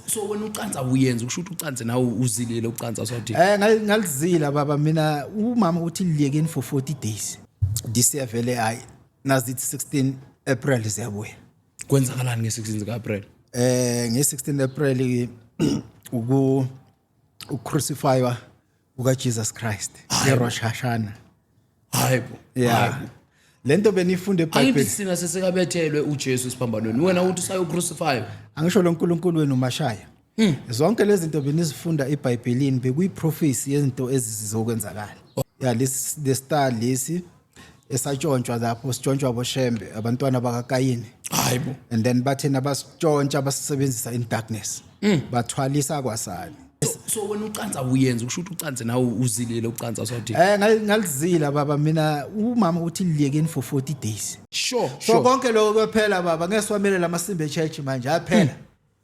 So wena ucansa uyenza ukusho ukuthi ucanse nawe uzilile ucansa sothi ngalizila baba mina umama uthi liyekeni for 40 days this year vele hayi nazithi 16 April siyabuya kwenzakalani nge16 kaApril nge16 April ucrucifywa uka Jesus Christ eRosh Hashanah hayibo yeah lento benifunde eBhayibhelini ayibisina sesekabethelwe uJesu siphambanweni wena uthi sayo crucify angisho lo uNkulunkulu wenu mashaya zonke lezi zinto benizifunda eBhayibhelini bekuyiprofesi yezinto ezizokwenzakala yeah the star lesi esatshontshwa lapho sitshontshwa boshembe abantwana bakaKayini hayibo and then bathena basitshontsha basisebenzisa in darkness bathwalisa kwasani so wena ucansa uyenza ukusho ukuthi ucanse nawe uzilile ucansa sothi ngalizila baba mina umama uthi liyekeni for 40 days sure so konke lokho kuphela baba ngesiwamelela amasimbe church manje ayaphela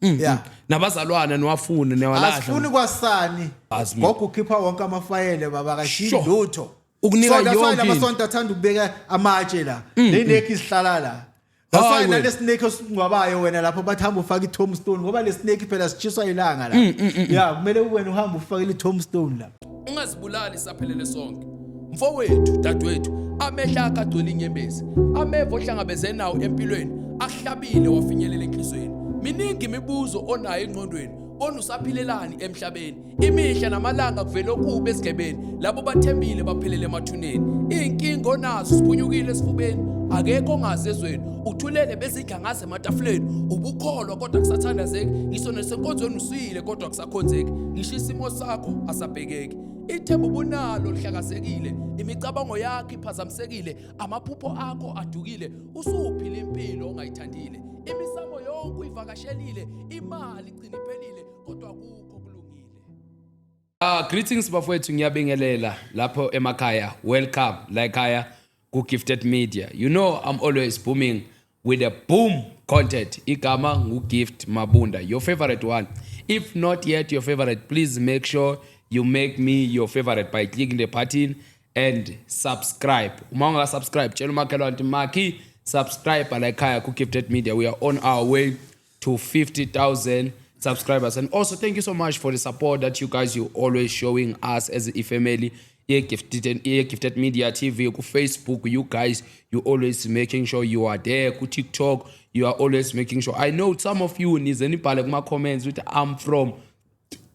yeah nabazalwana niwafune newalahla asifuni kwasani gogo ukhipha wonke amafayele baba kashilo lutho ukunika yonke amasonto athanda ukubeka amatshe la neneki isihlala la Asayina lesnake osingwabayo wena lapho bathamba ufaka iTombstone ngoba lesnake phela sichiswa ilanga la yeah kumele wena uhamba ufake iTombstone la ungazibulali saphelele sonke mfowethu dadwethu amehla akagcwele inyembezi amevo ohlangabezene nawo empilweni ahlabile wafinyelela enhlizweni miningi imibuzo onayo engqondweni bona usaphilelani emhlabeni imihla namalanga kuvela okube esigebeni labo bathembile baphelele emathuneni inkingo nazo siphunyukile esifubeni akekho ongazezweni uthulele bezidla ngaze ematafuleni ubukholwa kodwa kusathandazeki ngisho nesenkonzweni usuyile kodwa kusakhonzeki ngisho isimo sakho asabhekeki ithemba ubunalo lihlakazekile imicabango yakho iphazamisekile amaphupho akho adukile usuphila impilo ongayithandile imisamo yonke uyivakashelile imali igcina iphelile kodwa akukho kulungile greetings bafowethu ngiyabingelela lapho emakhaya welcome la ekhaya ku Gifted Media. You know I'm always booming with a boom content. Igama ngu Gift Mabunda, your favorite one. If not yet your favorite, please make sure you make me your favorite by clicking the button and subscribe. Uma unga subscribe, channel makelo antimaki subscribe la ekhaya ku Gifted Media. We are on our way to 50,000 subscribers, and also thank you so much for the support that you always showing us as a family. Gifted Media TV, ku Facebook, you guys, you always making sure you are there. Ku TikTok, you are always making sure. I know some of you needs any pale kuma comments with I'm from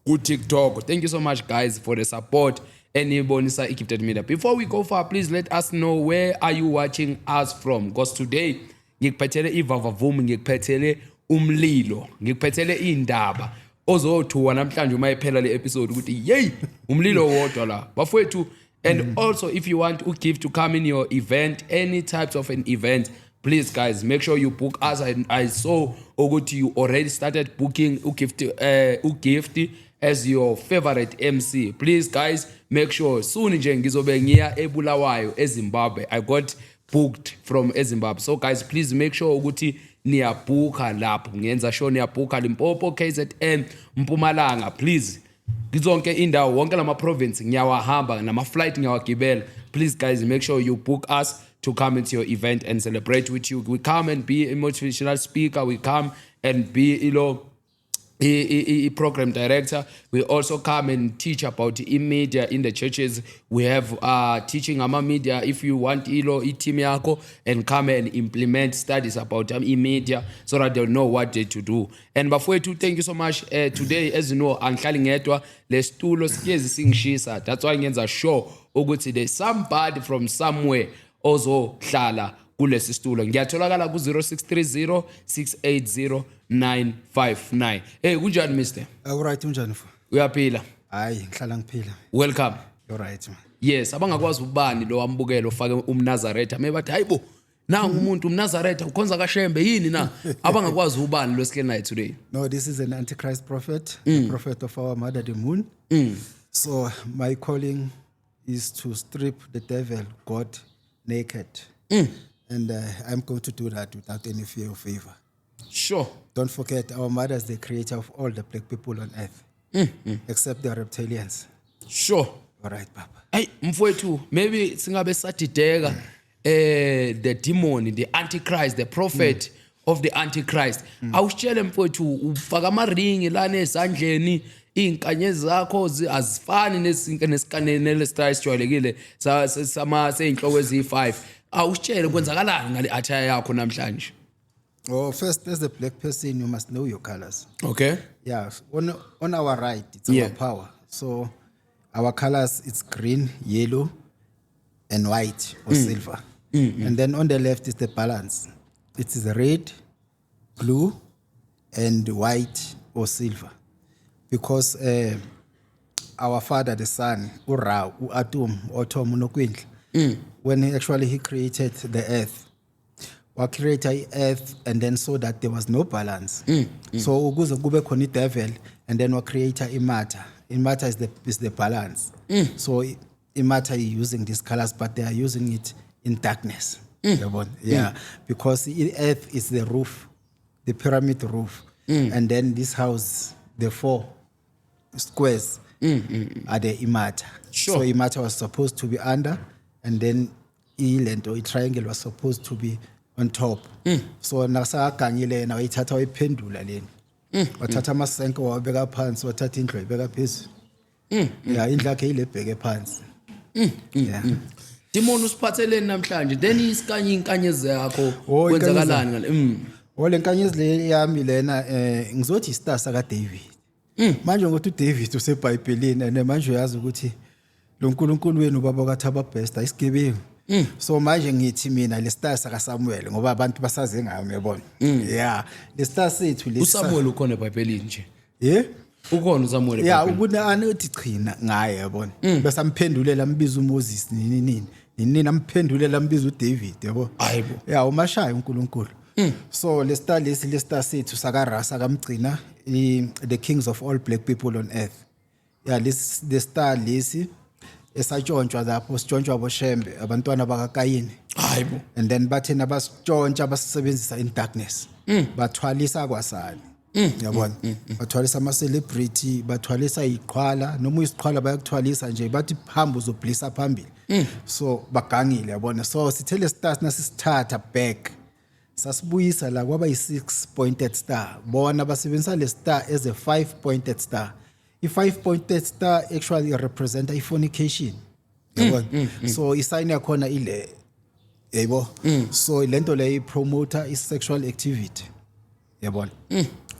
ku TikTok. Thank you so much, guys, for the support. Anybonisa Gifted Media. Before we go far, please let us know where are you watching us from. Because today, ngikuphathele ivavavumi, ngikuphathele umlilo, ngikuphathele indaba. Ozothuwa namhlanje uma iphela le episode ukuthi yey umlilo wodwa la bafowethu. And also if you want uGift to come in your event, any types of an event, please guys make sure you book us. I saw ukuthi you already started booking uGift as your favorite MC. Please guys make sure soon nje ngizobe ngiya eBulawayo eZimbabwe. I got booked from eZimbabwe. So guys please make sure ukuthi niyabuka lapho ngiyenza sure niyabuka Limpopo, KZN, Mpumalanga. Please ngizonke indawo wonke lama province ngiyawahamba nama flight ngiyawagibela. Please guys make sure you book us to come into your event and celebrate with you. We come and be a motivational speaker, we come and be a program director. We also come and teach about media in the churches. We have teaching ama media. If you want team yako and come and implement studies about media so that they'll know what they to do. And bafowethu, thank you so much. Today, as you know, angihlali ngedwa lestulo siyezi singishisa. That's why ngenza sure ukuthi there's somebody from somewhere ozohlala kulesi situlo. Ngiyatholakala ku 0630 680 959. Hey kunjani mister? Alright unjani mfo? Uyaphila? Hayi ngihlala ngiphila. Welcome. Alright man. Yes, abangakwazi ubani lo wambukelo ufake umNazaretha mebathi hayibo nangu umuntu umNazaretha ukhonza kaShembe yini na abangakwazi ubani lo sihleli naye today. No, this is an antichrist prophet, the prophet of our mother the moon. So my calling is to strip the devil God naked. And I'm going to do that without any fear or favor. Sure. Don't forget, our mother is the creator of all the black people on earth, except the reptilians. Sure. All right, Papa. Hey, mfowethu, maybe singabe sadideka the demon, the antichrist, the prophet of the Antichrist. Awusitshele mfowethu ufaka amaringi lana ezandleni inkanyezi zakho azifani nesikanele style sijwayelekile seinhloko ezi5. Awusitshele kwenzakalani ngale attire yakho namhlanje. Oh, first, as a black person, you must know your colors. Okay. Yeah, on our right, it's Yeah. our power. So our colors, it's green, yellow, and white or silver. And then on the left is the balance. It is red, blue, and white or silver. Because our father, the sun, Ura, Atum, Otom, Unokwindl, when he created the earth, we created earth and then saw that there was no balance. So ukuze kube khona devil and then we create matter. Matter is the balance. So matter is using these colors, but they are using it in darkness. Yeah, because the earth is the roof, the pyramid roof, and then this house, the 4 squares are the matter. Sure. So matter was supposed to be under, and then land or a triangle was supposed to be on top. So nasakanyile na ithatha uyiphendula leni. Wathatha amasenke wabeka phansi, wathatha indlo ibeka phezulu. Yeah, indlu yakhe ilebheke phansi. Yeah. Demon usiphatheleni namhlanje then isikanye inkanyezi yakho Oh, kwenzakalani ngale. Ole nkanyezi le yami lena ngizothi istar saka David. Manje ngothi uDavid useBhayibhelini and manje uyazi ukuthi lo nkulunkulu wenu baba kaThaba best ayisigebengu. So manje ngithi mina le star saka Samuel ngoba abantu basaze ngayo uyabona. Yeah, le star sethu le uSamuel ukhona eBhayibhelini nje. Yeah. Ukhona uSamuel eBhayibhelini. Yeah, ukuna anothi china ngaye yabona. Bese amphendulela ambiza uMoses nini amphendulela ambiza uDavid yabo. Hayibo. Yeah, umashaya uNkulunkulu. So le star sethu saka Rasa kamgcina the kings of all black people on earth. Yeah, the star lesi esatshontshwa lapho sitshontshwa boshembe abantwana bakaKayini. Hayibo. And then bathena basitshontsha basisebenzisa in darkness. Bathwalisa kwasani. Yabona. Bathwalisa ama celebrity, bathwalisa iqhwala, noma isiqhwala bayakuthwalisa nje bathi hamba uzoblisa phambili. So bagangile yabona. So sithele stars nasisithatha back. Sasibuyisa la kwaba yi6 pointed star. Bona basebenzisa le star as a 5 pointed star. I5 pointed star actually represent a fornication. Yabona. So isign yakhona ile yebo. So lento le promoter is sexual activity. Yabona.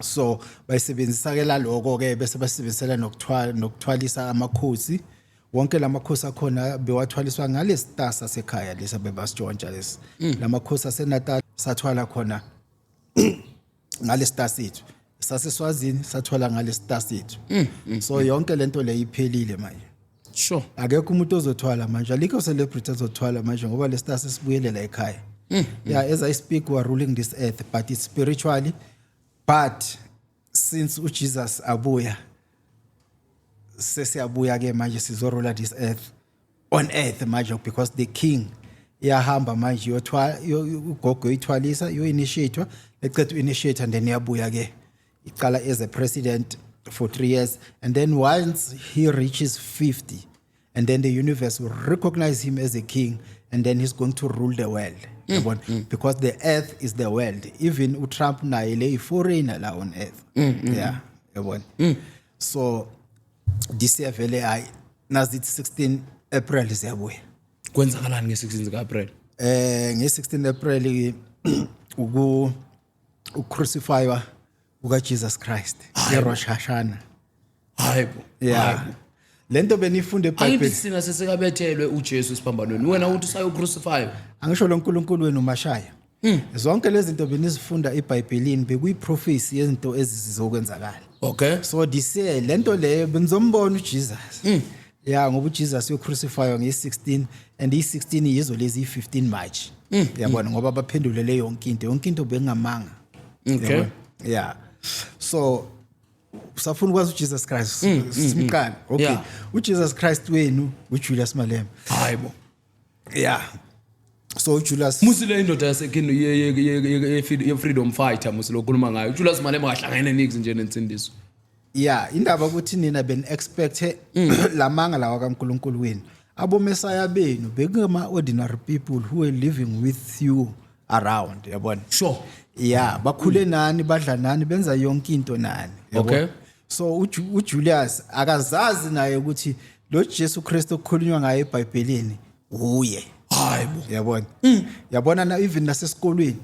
So bayisebenzisa ke la lokho ke bese basebenzisela nokuthwalisa amakhosi. Wonke lamakhosi akhona bewathwaliswa ngale star sasekhaya lesa bebasitshontsha lesi. Lamakhosi aseNatal sathwala khona ngale star sethu. Saseswazini sathwala ngale star sethu. So yonke lento le iphelile manje. Sure. Akekho umuntu ozothwala manje. Alikho celebrity ozothwala manje ngoba le star sesibuyelela ekhaya. Yeah, as I speak we are ruling this earth but it's spiritually. But since Jesus abuya sesiyabuya ke manje sizorula this earth on earth manje because the king iyahamba manje ugogo ithwalisa initiate ecethe initiate and then iyabuya ke iqala as a president for 3 years and then once he reaches 50 and then the universe will recognize him as a king and then he's going to rule the world. Because the earth is the world. Even uTrump naye le foreigner la on earth. Yeah, yabona. So this year vele I nazi 16 April siyabuya. Kwenzakalani nge16 April? Nge16 April ucrucifywa uka Jesus Christ. Rosh Hashanah. Hayibo. Yeah. Lento benifunde eBhayibhelini. Ayithi sina sesekabethelwe uJesu isiphambanweni. Wena uthi sayo crucify. Angisho lo nkulunkulu wenu mashaya. Zonke lezi zinto benizifunda eBhayibhelini bekuyiprofesi yezinto ezizokwenzakala. Okay. So this lento le benizombona uJesus. Yeah, ngoba uJesus uyocrucifywa nge16 and i16 yizo lezi 15 March. Yabona ngoba baphendulele yonke into bengamanga. Okay. Yeah. So usafuna ukwazi uJesus Christ simkani. Okay. uJesus Christ wenu uJulius Malema. Hayibo. Yeah. So Julius musile indoda yasekhini ye freedom fighter musilo khuluma ngayo. uJulius Malema kahlangene nix nje nensindiso. Yeah, indaba ukuthi nina ben expect lamanga lawa kaNkulunkulu wenu. Abo Messiah benu bekungama ordinary people who are living with you around, yabona. Sure. yeah bakhule nani badla nani benza yonke into nani yabo. Okay. So uJulius akazazi naye ukuthi lo Jesu Kristu okukhulunywa ngaye eBhayibhelini uye. Hayibo. Yabona yabona na even nasesikolweni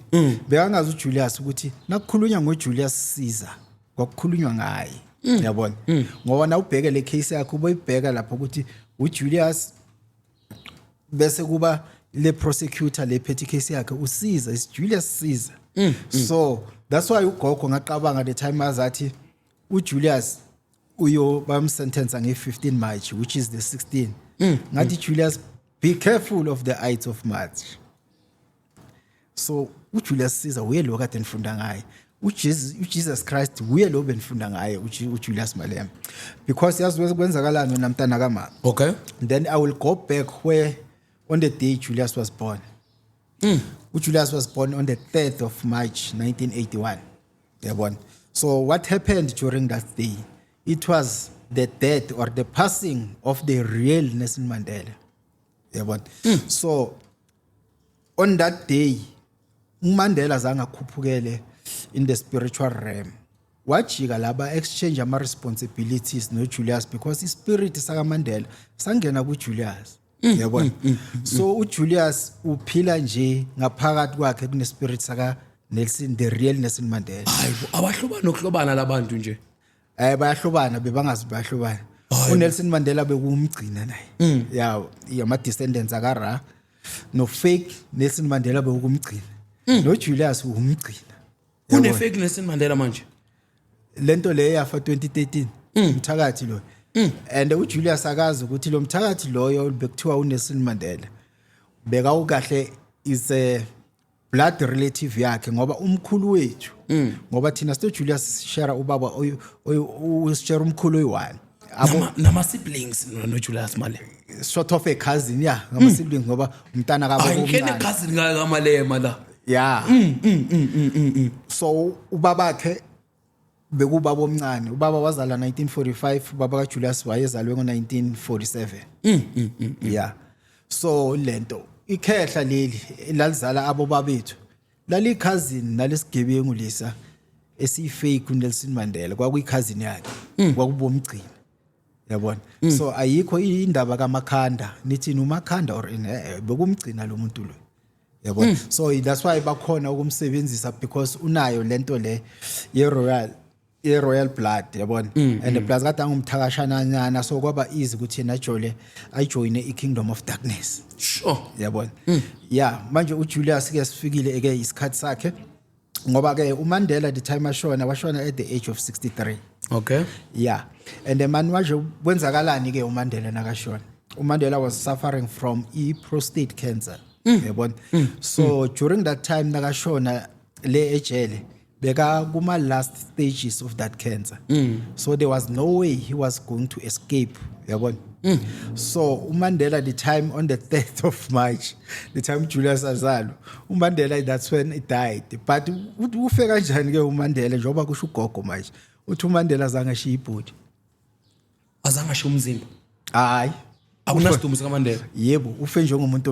bekangazi uJulius ukuthi nakukhulunywa ngoJulius Caesar kwakukhulunywa ngaye yabona ngoba na ubheke le case yakho uboyibheka lapho ukuthi uJulius bese kuba le prosecutor le petty case yakhe uCaesar is Julius Caesar. So that's why ugogo ngaqabanga the time azathi uJulius uyo bamsentence nge-15 March which is the 16 ngathi Julius be careful of the ides of March. So uJulius Caesar uyelo kade nifunda ngaye uJesus Christ uyelo benifunda ngaye uJulius Malema because yazi kwenzakalani namntana kaMama. Okay. Then I will go back where on the day Julius was born. Julius was born on the 3rd of March 1981. Yabona. So what happened during that day? It was the death or the passing of the real Nelson Mandela. Yabona. So on that day uMandela zanga khuphukele in the spiritual realm. Wajika laba exchange ama responsibilities no Julius because his spirit saka Mandela sangena ku Julius. Yabona. So uJulius uphila nje ngaphakathi kwakhe kune spirit saka Nelson, the real Nelson Mandela. Hayibo, abahlobana nokuhlobana labantu nje. Bayahlobana bebangazi bayahlobana. uNelson Mandela bekumgcina naye. Yeah, yama descendants akaRa no fake Nelson Mandela bekumgcina. No Julius umgcina. Une fake Nelson Mandela manje. Lento le yafa 2013 umthakathi lo. And uJulius akazi ukuthi lo mthakathi loyo bekuthiwa uNelson Mandela beka ukahle is a blood relative yakhe ngoba umkhulu wethu ngoba thina sto Julius share ubaba share umkhulu oyi1 nama siblings no Julius Malema sort of a cousin yeah ngama siblings ngoba umntana kabo ngene cousin ka Malema la yeah so ubaba bakhe bekubaba omncane ubaba wazala 1945 ubaba ka Julius wayezalwe ngo1947 yeah so lento ikhehla leli lalizala abo babethu lali cousin nalesigebengu lisa esifake uNelson Mandela kwakuyi cousin yakhe kwakubomgcina yabona so ayikho indaba kaMakhanda nithi uMakhanda or bekumgcina lo muntu lo yabona so that's why bakhona ukumsebenzisa because unayo lento le ye royal blood yabona and the plus kade angumthakashana nyana so kwaba easy ukuthi yena jole ayijoine iKingdom of Darkness sure yabona yeah manje uJulius ke sifikile eke isikhathi sakhe ngoba ke uMandela the time washona at the age of 63 okay yeah and the man waje kwenzakalani ke uMandela nakashona uMandela was suffering from prostate cancer yabona so during that time nakashona le ejele beka kuma last stages of that cancer so there was no way he was going to escape yabona so uMandela the time on the 3rd of March the time Julius azalo uMandela that's when he died but ufe kanjani ke uMandela njoba kusho ugogo manje uthi uMandela azange ashiya ibhodi azange ashiya umzimba hayi akunasidumbu sikaMandela yebo ufe njengomuntu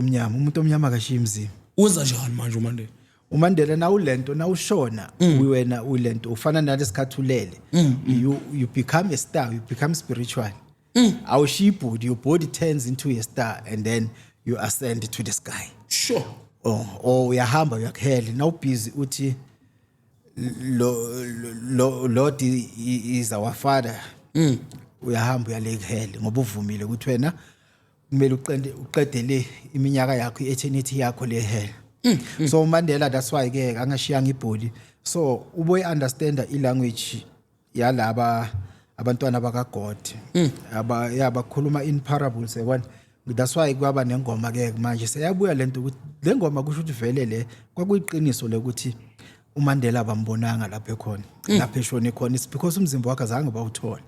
omnyama akashiya umzimba uza njani manje uMandela uMandela na ulento na ushona wena ulento ufana nalesikhathi ulele you become a star you become spiritual awushibhudi your body turns into a star and then you ascend to the sky sure uyahamba uyakhele na ubusy uthi Lord is our father uyahamba uyalekhele ngoba uvumile ukuthi wena kumele uqedele iminyaka yakho ieternity yakho le hell so Mandela that's why ke angashiyanga ibhodi so uboy understand ilanguage yalaba abantwana baka God abakhuluma in parables yabona that's why kwaba nengoma ke manje seyabuya lento ukuthi le ngoma kusho ukuthi vele le kwakuyiqiniso lekuthi uMandela bambonanga lapha ekhona lapha eshone khona it's because umzimba wakhe azange bawuthola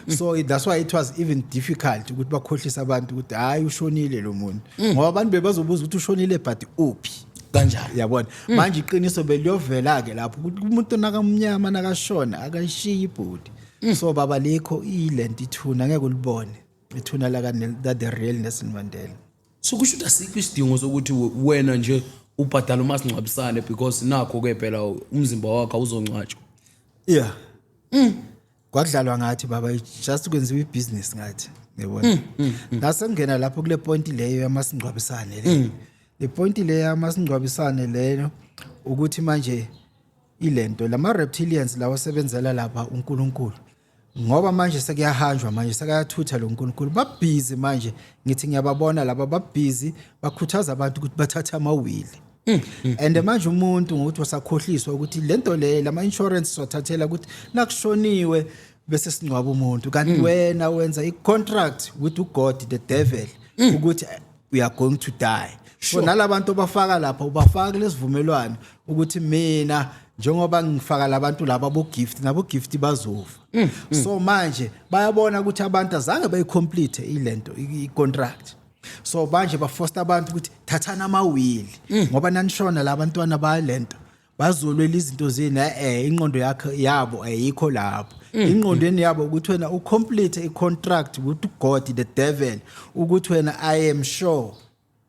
so that's why it was even difficult ukuthi bakhohlisa abantu ukuthi hayi ushonile lo muntu ngoba abantu bebazobuza ukuthi ushonile but uphi kanjani yabona manje iqiniso beliyovela ke lapho ukuthi umuntu nakamnyama nakashona akashiya ibhodi so baba lekho ilento ithuna ngeke ulibone ithuna la ka the real Nelson Mandela so kusho ukuthi asikho isidingo sokuthi wena nje ubhadala umasingcwabisane because nakho ke phela umzimba wakhe uzongcwatshwa. Yeah. Kwadlalwa ngathi baba just kwenziwa ibusiness ngathi. Yabona. Nasengena lapho kule point leyo yamasingcwabisane le. Le point leyo yamasingcwabisane leyo ukuthi manje ilento lama reptilians lawo sebenzela lapha uNkulunkulu. Ngoba manje sekuyahanjwa manje sekayathutha lo uNkulunkulu babhizi manje ngithi ngiyababona laba babhizi bakhuthaza abantu ukuthi bathathe amawili. And manje umuntu ngokuthi wasakhohliswa ukuthi lento le lama insurance swathathela ukuthi nakushoniwe bese singcwaba umuntu kanti wena wenza icontract with uGod the devil ukuthi we are going to die. So nalabantu abafaka lapha ubafaka lesivumelwano ukuthi mina njengoba ngifaka labantu laba bo gift nabo gift bazofa. So manje bayabona ukuthi abantu azange bayicomplete ilento icontract. So manje bafosta abantu ukuthi thathana amawili ngoba nanishona labantwana bayalento bazolwela izinto zini inqondo yakhe yabo ayikho lapho. Inqondweni yabo ukuthi wena ucomplete icontract with God the devil ukuthi wena I am sure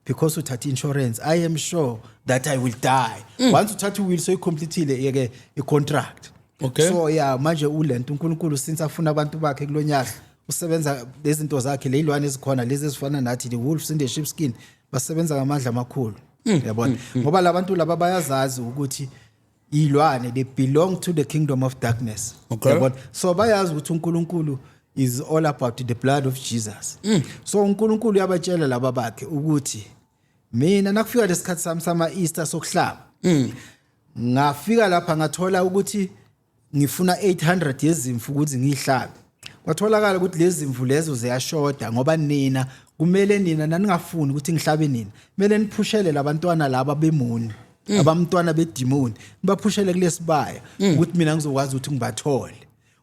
because uthatha insurance I am sure that I will die. Once uthatha will so icomplete yeke icontract. Okay. So yeah manje ulento uNkulunkulu since afuna abantu bakhe kulonyaka usebenza lezinto zakhe lezilwane ezikhona lezi ezifana nathi the wolves in the sheepskin basebenza ngamandla amakhulu. Yabona ngoba labantu laba bayazazi ukuthi ilwane they belong to the kingdom of darkness. Okay. Yabona so bayazi ukuthi uNkulunkulu is all about the blood of Jesus. So uNkulunkulu yabatshela laba bakhe ukuthi mina nakufika lesikhathi sami sama Easter sokuhlaba ngafika lapha ngathola ukuthi ngifuna 800 yezimvu ukuthi ngihlabe. Kwatholakala ukuthi lezi zimvu lezo ziyashoda ngoba nina kumele nina naningafuni ukuthi ngihlabe nina. Kumele niphushele labantwana laba bemuni, abamntwana bedemoni. Nibaphushele kulesibaya ukuthi mina ngizokwazi ukuthi ngibathole.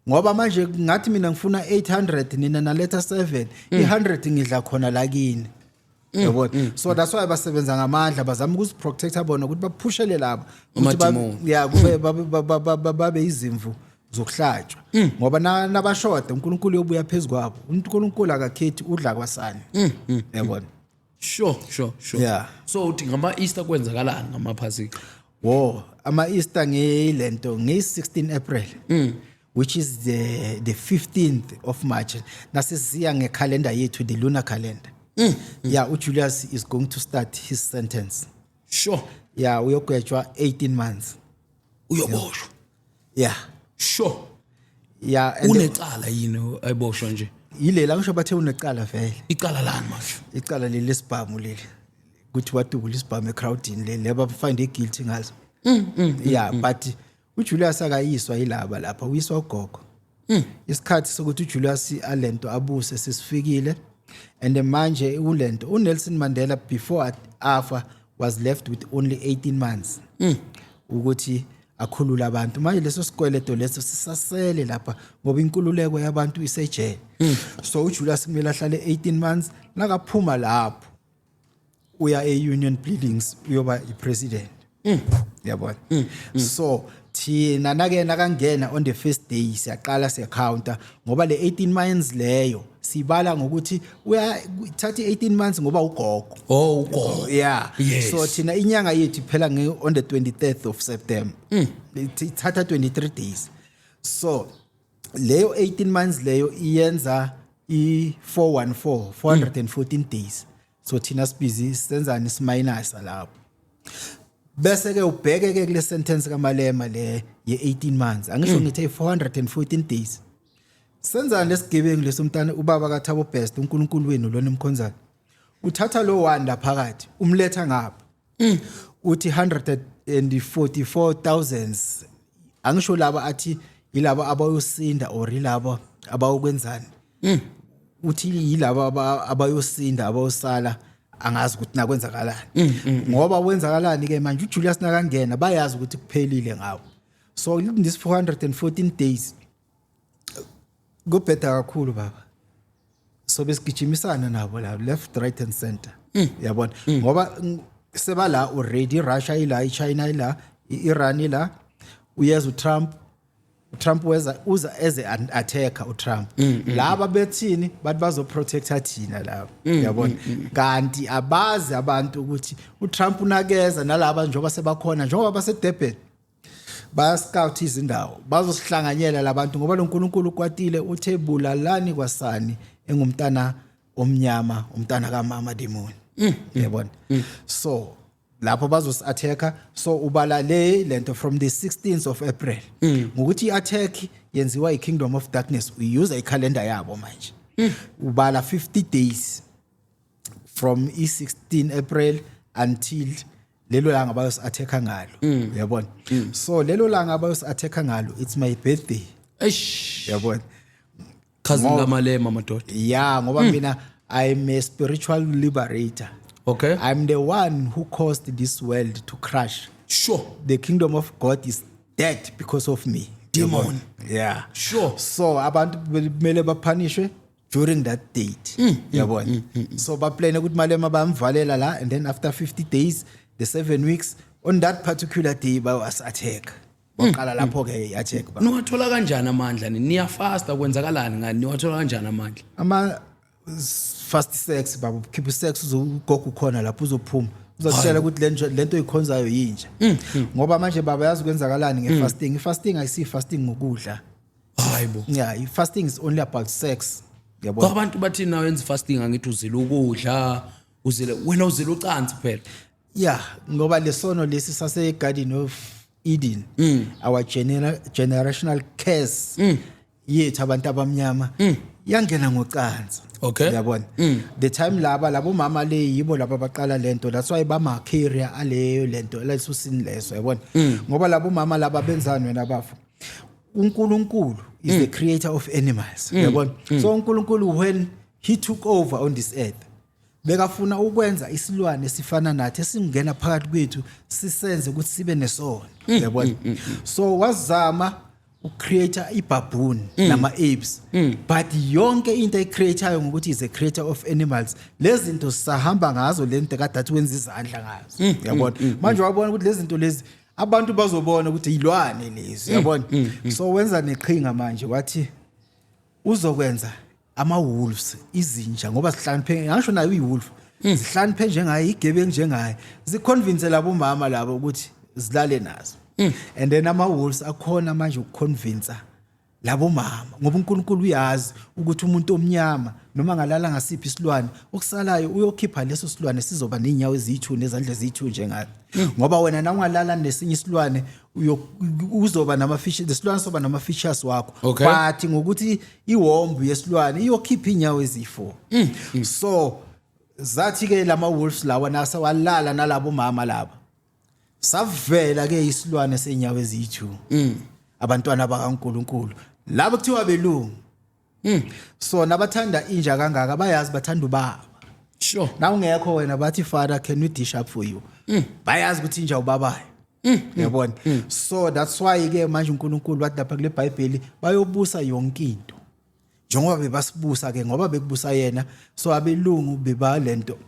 Ngoba manje ngathi mina ngifuna 800 nina naletha 7, 100 ngidla khona la kini. Yabona. So that's why basebenza ngamandla bazama ukuziprotecta bona ukuthi baphushele labo ukuthi babe izimvu zokuhlatshwa ngoba nabashoda uNkulunkulu yobuya phezukwapo uNkulunkulu akakhethi udla kwasani. Yabona. Sure. Yeah. So uthi ngama Easter kwenzakalani ngama Phasika? Ama Easter ngelento nge16 April. Which is the 15th of March. Nasisiya ngecalendar yethu the lunar calendar. Yeah, uJulius is going to start his sentence. Sure. Yeah, uyogwetshwa 18 months. Uyoboshwa. Yeah. Sure. Yeah, unecala yini ayiboshwa nje? Yilela ngisho bathe unecala vele. Icala lani manje? Icala leli sibhamu leli. Kuthi wadubula isibhamu ecrowdini leli leba find guilty ngazo. Yeah, but uJulius akayiswa yilaba lapha uyiswa ugogo. Isikhathi sokuthi uJulius alento abuse sesifikile and manje ulento uNelson Mandela before afa was left with only 18 months. Ukuthi akhulula abantu manje leso sikweleto leso sisasele lapha ngoba inkululeko yabantu isejele. So uJulius kumele ahlale 18 months nakaphuma lapho uya e-union buildings uyoba ipresident. Yabona. So thina nakangena on the first day siyaqala siyacounta ngoba le 18 months leyo sibala ngokuthi uyathatha 18 months ngoba ugogo. Ugogo. Yeah. Yes. So thina inyanga yethu phela on the 23rd of September. Ithatha 23 days. So leyo 18 months leyo iyenza i414 days. So thina sibhizi senzani siminus lapho. Bese ke ubheke ke kule sentence kaMalema le ye18 months angisho ngithi 414 days senzani lesigebengu lesomntana ubaba kaThabo Best uNkulunkulu wenu lona emkhonzayo uthatha lo wanda phakathi umletha ngapha uthi 144,000 angisho laba athi yilabo abayosinda or yilabo abayokwenzani uthi yilabo abayosinda abayosala angazi ukuthi nakwenzakalani ngoba wenzakalani ke manje uJulius nakangena bayazi ukuthi kuphelile ngawo. So this 414 days go better kakhulu baba. So besigijimisana nabo la left right and center. Yabona ngoba seba la already Russia ila iChina ila iIran ila uyeza uTrump Trump uza as an attacker uTrump laba bethini bathi bazoprotecta thina laba yabona kanti abazi abantu ukuthi uTrump unakeza nalaba njengoba sebakhona njengoba baseDurban ba scout izindawo bazosihlanganyela labantu ngoba lo nkulunkulu ukwatile uthebula lani kwasani engumntana omnyama umntana kaMama Demon yabona so lapho bazos attacker so ubala lento from the 16th of April ngokuthi iattack yenziwa iKingdom of Darkness we use a calendar yabo manje ubala 50 days from i16 April until lelo langa bayos attacker ngalo yabona so lelo langa bayos attacker ngalo it's my birthday yabona cousin kaMalema madoda yeah ngoba mina I'm a spiritual liberator. Okay. I'm the one who caused this world to crash. Sure. The kingdom of God is dead because of me. Demon. Yeah. Sure. So abantu kumele bapunishwe during that date. Yabona. So ba plan ukuthi Malema bamvalela la and then after 50 days, the 7 weeks on that particular day ba was attack. Waqala lapho ke attack ba. Niwathola kanjani amandla niya fasta kwenzakalani ngani niwathola kanjani amandla? Ama fast sex baba keep sex uzogoga ukhona lapho uzophuma uzositshela ukuthi lento ikhonzayo yinja ngoba manje baba yazi kwenzakalani ngefasting ifasting ayisi fasting ngokudla hayibo yeah fasting is only about sex yabo abantu bathi nawe yenza fasting angithi uzila ukudla uzile wena uzila ucansi phela yeah ngoba lesono lesi sase Garden of Eden our generational curse yethu abantu abamnyama yangena ngocansi okay yabona the time labo mama le yibo laba baqala lento that's why bama carrier aleyo lento lesusini leso yabona ngoba labo mama laba benzani wena bafu uNkulunkulu is the creator of animals yabona so uNkulunkulu when he took over on this earth bekafuna ukwenza isilwane sifana nathi esingena phakathi kwethu sisenze ukuthi sibe nesono yabona so wazama ucreator ibaboon nama apes but yonke into ayicreatayo ngokuthi is a creator of animals lezi zinto sahamba ngazo lento kadathi wenza izandla ngazo yabona manje wabona ukuthi lezi zinto lezi abantu bazobona ukuthi ilwane lezi yabona so wenza neqhinga manje wathi uzokwenza ama wolves izinja ngoba sihlakaniphe ngisho nayo iwolf sihlakaniphe njengaye igebe njengaye ziconvince labo mama labo ukuthi zilale nazo and then ama wolves akhona manje ukuconvince labo mama ngoba uNkulunkulu uyazi ukuthi umuntu omnyama noma ngalala ngasiphi isilwane okusalayo uyokhipha leso silwane sizoba nenyawo ezithu nezandla ezithu njengathi ngoba wena na ungalala nesinye isilwane uzoba nama features lesilwane soba nama features wakho but ngokuthi iwombu yesilwane iyokhipha inyawo ezifo so zathi ke lama wolves lawa nasa walala nalabo mama laba savela ke isilwane senyawo ezithu abantwana bakaNkulunkulu labo kuthiwa belungu so nabathanda inja kangaka bayazi bathanda ubaba sure na ungekho wena bathi father can we dish up for you bayazi ukuthi inja ubabayo yabona so that's why ke manje uNkulunkulu wathi lapha kule Bible bayobusa yonke into njengoba bebasibusa ke ngoba bekubusa yena so abelungu bebalento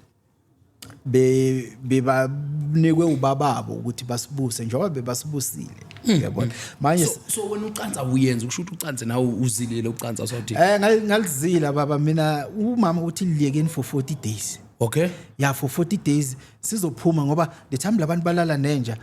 bebanikwe ubababo ukuthi basibuse njengoba bebasibusile yabona manje so wena ucansa uyenza ukusho ukuthi ucanse nawe uzilile ucansa sothi ngalizila baba mina umama uthi liyekeni for 40 days okay yeah for 40 days sizophuma ngoba the time labantu balala nenja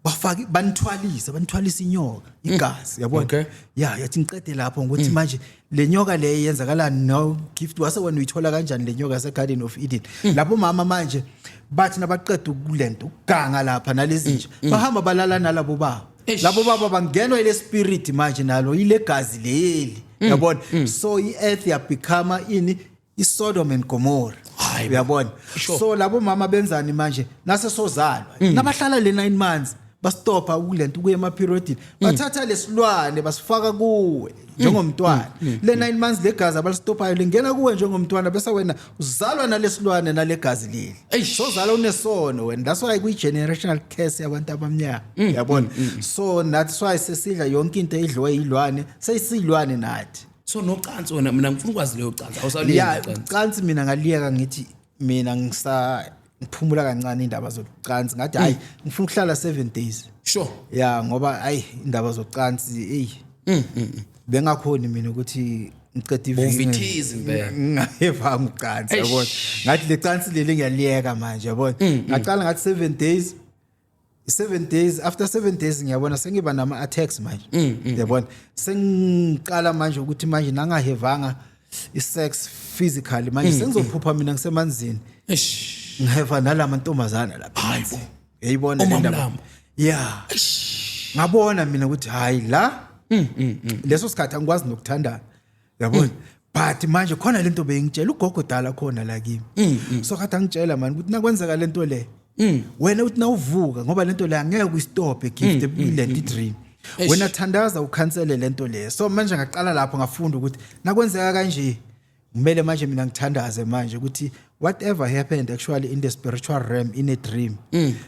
bafaki banithwalisa inyoka igazi yabona okay yeah yathi ngiqede lapho ngokuthi manje le nyoka le yenzakalani no gift wase wena uyithola kanjani le nyoka se Garden of Eden lapho mama manje bathi nabaqeda ukulento ukuganga lapha nalezi nje bahamba balala nalabo baba labo baba bangenwa ile spirit manje nalo ile gazi leli yabona so i-earth yabecome ini iSodom and Gomorrah uyabona so labo mama benzani manje nase sozalwa nabahlala le 9 months bastopa ukulento kuye ema period bathatha lesilwane basifaka kuwe njengomntwana le 9 months legazi abalistopayo lingena kuwe njengomntwana bese wena uzalwa nalesilwane nalegazi leli sozalwa unesono wena that's why kuyi generational curse yabantu abamnyama yabona so that's why sesidla yonke into edliwe yilwane seyisilwane nathi so nocansi wena mina ngifuna ukwazi leyo cansi awusaliyenza cansi mina ngaliyeka ngithi mina ngiphumula kancane indaba zocansi ngathi hayi ngifuna ukuhlala 7 days sure yeah ngoba hayi indaba zocansi bengakhoni mina ukuthi ngicede ivithizi impela ngayeva ngocansi yabona ngathi le cansi leli ngiyaliyeka manje yabona ngaqala ngathi 7 days after 7 days ngiyabona sengiba nama attacks manje yabona sengiqala manje ukuthi manje nangahevanga isex physically manje sengizophupha mina ngisemanzini ngiheva nalamantombazana lapha hayibo yayibona le ndaba yeah ngabona mina ukuthi hayi la leso sikhathi angikwazi nokuthandana yabona but manje khona lento bengitshela ugogo dala khona la kimi so kade angitshela manje ukuthi nakwenzeka lento le wena uthi nawuvuka ngoba lento le angeke uyistop gift le dream wena thandaza ukhansele lento le so manje ngaqala lapho ngafunda ukuthi nakwenzeka kanje kumele manje mina ngithandaze manje ukuthi whatever happened actually in the spiritual realm in a dream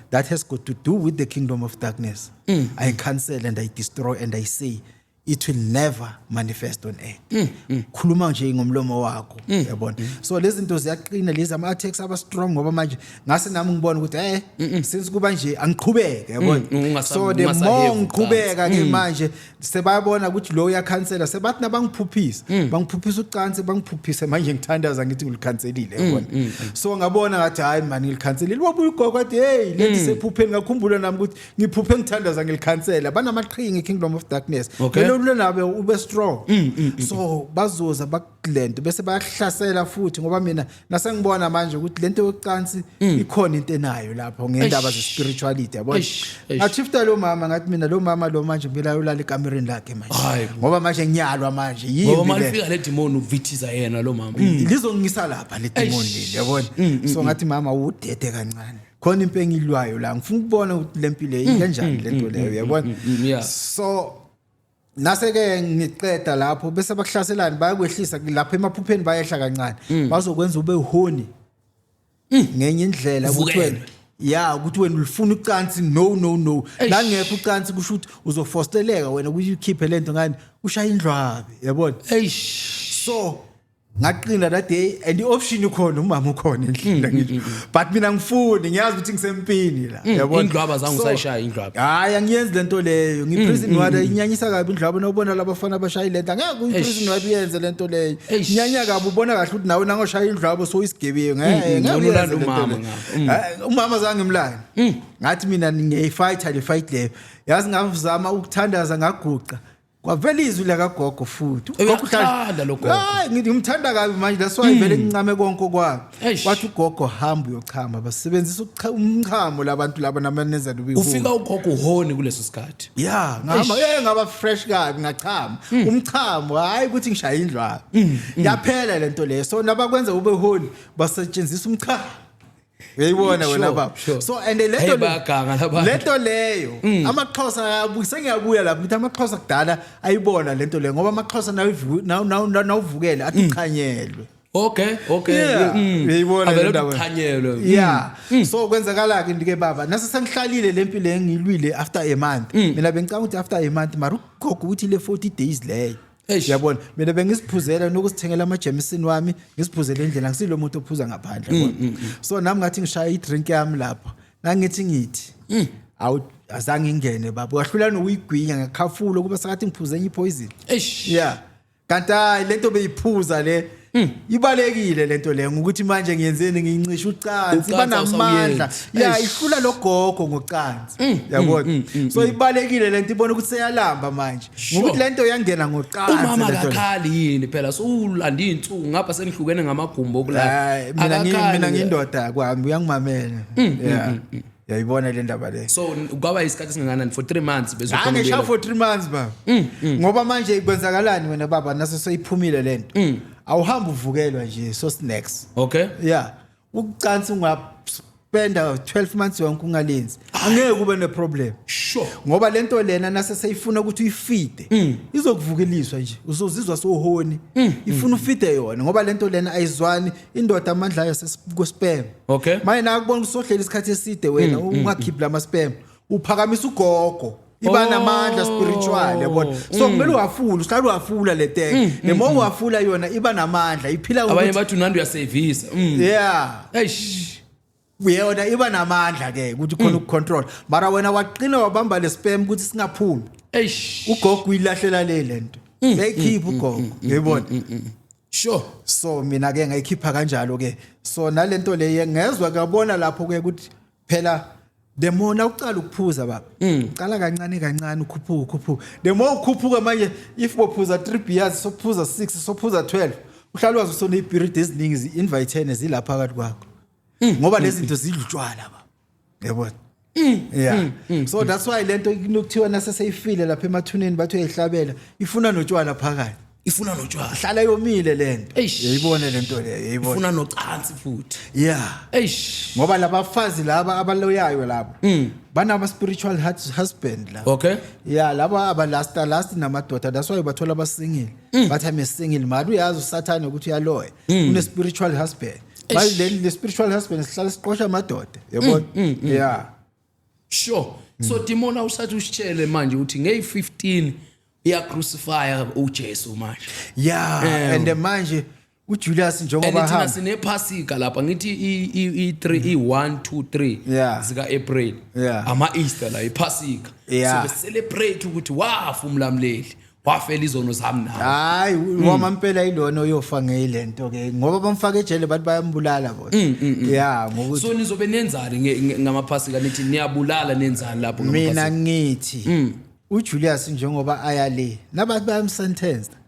that has got to do with the kingdom of darkness I cancel and I destroy and I say it will never manifest on earth khuluma nje ngomlomo wakho yabona so lezi zinto ziyaqina lezi ama attacks aba strong ngoba manje ngase nami ngibona ukuthi since kuba nje angiqhubeke yabona so the more ngiqhubeka ke manje sebayabona ukuthi lo uyakhansela sebathi nabangiphuphisa bangiphuphisa ucansi bangiphuphise manje ngithandaza ngithi ngilikhanselile yabona so ngabona ngathi hayi man ngilikhanselile wabuya ugogo athi hey lethi sephupheni ngakhumbula nami ukuthi ngiphuphe ngithandaza ngilikhansela banamaqhinga kingdom of darkness lo nabe ube strong so bazoza bakulento bese bayahlasela futhi ngoba mina nasengibona manje ukuthi lento yocansi ikhona into enayo lapho ngendaba ze spirituality yabona ngachifta lo mama ngathi mina lo mama lo manje ngila ulala ekamereni lakhe manje ngoba manje ngiyalwa manje yini ngoba malifika le demon uvithiza yena lo mama lizongisa lapha le demon leli yabona so ngathi mama udede kancane khona impela engilwayo la ngifuna ukubona ukuthi lempilo kanjani lento leyo yabona so naseke ngiqeda lapho bese bakuhlaselana bayakwehlisa lapha emaphupheni bayehla kancane bazokwenza ube uhoni ngenye indlela ukuthi wena ukuthi wena ulifuna ucansi no la ngekho ucansi kusho ukuthi uzofosteleka wena ukuthi ukhiphe lento ngani ushaya indlwabe yabona so ngaqina that day and option ukhona umama ukhona endlini ngithi but mina ngifuni ngiyazi ukuthi ngisempini la yabona indlwaba zangu sayishaya indlwaba hayi angiyenzi lento leyo ngiprison wala inyanyisa kabi indlwaba nobona labafana abashaya lento angeke uyiprison wala uyenze lento leyo inyanya kabi ubona kahle ukuthi nawe nangoshaya indlwaba so isigebengu ngeke umama zange ngimlani ngathi mina ngiyifighter le fight leyo yazi ngavuzama ukuthandaza ngaguqa kwavela izwi lakagogo futhi ugogo uhlala lo gogo hayi ngithi ngimthanda kabi manje that's why vele ngincame konke kwami wathi ugogo hamba uyochama basebenzisa umchamo labantu laba namanezelo ubihulu ufika ugogo uhoni kuleso sikhathi ngihamba ngaba fresh kabi ngachama umchamo hayi ukuthi ngishaya indlwabu yaphela lento leyo so nabakwenza ube honi basetshenzisa umchamo uyayibona wena baba so and lento leyo amaXhosa ayabuyisa ngiyabuya lapho ukuthi amaXhosa kudala ayibona lento leyo ngoba amaXhosa nawuvukela athi ukhanyelwe okay uyayibona le ndaba ukhanyelwe so kwenzakala ke ndike baba nase sengihlalile lempilo engilwile after a month mina bengicanga ukuthi after a month mara ugogo uthi le 40 days leyo yabona mina bengisiphuzela nokusithengela ama Jameson wami ngisiphuzela endlela ngisilo umuntu ophuza ngaphandle yabona so nami ngathi ngishaya idrink yami lapha ngithi azange ingene baba wahlula nokuyigwinya ngakhafulo kuba sakathi ngiphuze enye poison kanti lento beyiphuza le ibalekile lento le ukuthi manje ngiyenzeni ngincisha ucansi banamandla ihlula logogo ngocansi yabona so ibalekile lento ibona ukuthi seyalamba manje ngokuthi lento yangena ngocansi umama akakhali yini phela so ulanda insuku ngapha senihlukene ngamagumbo okulala mina ngindoda kwami uyangimamela yayibona le ndaba le so kwaba isikhathi singanani for 3 months bezokhona ngisha for 3 months baba ngoba manje ikwenzakalani wena baba naso seyiphumile lento awuhamba uvukelwa nje so snacks okay ucansi ungapenda 12 months yonke ungalenzi angeke kube ne problem sure ngoba lento lena nase seyifuna ukuthi uyifide izokuvukeliswa nje uzozizwa sohoni ifuna ufide yona ngoba lento lena ayizwani indoda amandla ayo sesikwespam okay manje nakubona usohlela isikhathi eside wena ungakhiphi lama spam uphakamisa ugogo iba namandla spiritual yabona so kumele uwafula uhlala uwafula le thing nemo uwafula yona iba namandla iphila abanye bathi unandi uyasevisa eish uyona iba namandla ke ukuthi khona ukucontrol mara wena waqina wabamba le spam ukuthi singaphumi ugogo uyilahlela lento beyikhipha ugogo yebona sure so mina ke ngayikhipha kanjalo ke so nalento le ngezwe ngabona lapho ke ukuthi phela demona uqala ukuphuza baba uqala kancane ukhuphuka demo ukhuphuka manje if bophuza 3 beers sophuza 6 sophuza 12 uhlala wazi usone ipirit eziningi invite zilapha phakathi kwakho ngoba lezi zinto zidlutshwala baba yabona yeah so that's why lento inokuthiwa naseseyifile lapha emathuneni bathu eyihlabela ifuna notshwala phakathi ifuna notshwala hlala yomile lento yayibone lento le yayibona ifuna nocansi futhi yeah ngoba labafazi laba abaloyayo labo banama spiritual husband la okay yeah laba abalast namadoda that's why bathola abasingile bathi I'm single manje uyazi usathane ukuthi uyaloya une spiritual husband manje le spiritual husband sihlala siqosha amadoda yabona yeah sure so demona usathi usitshele manje uthi ngey15 iya crucify uJesu manje yeah and manje uJulius njengoba hamba and sine Pasika lapha ngithi i3 i1 2 3 zika April ama Easter la iPasika so we celebrate ukuthi wafa umlamleli wafela izono zami nawe hayi wama mpela ilona uyofa ngeyilento ke ngoba bamfaka ejele bathi bayambulala bona yeah ngokuthi so nizobe nenzani ngamaPasika nithi niyabulala nenzani lapho mina ngithi uJulius njengoba ayale nabantu bayamsentenced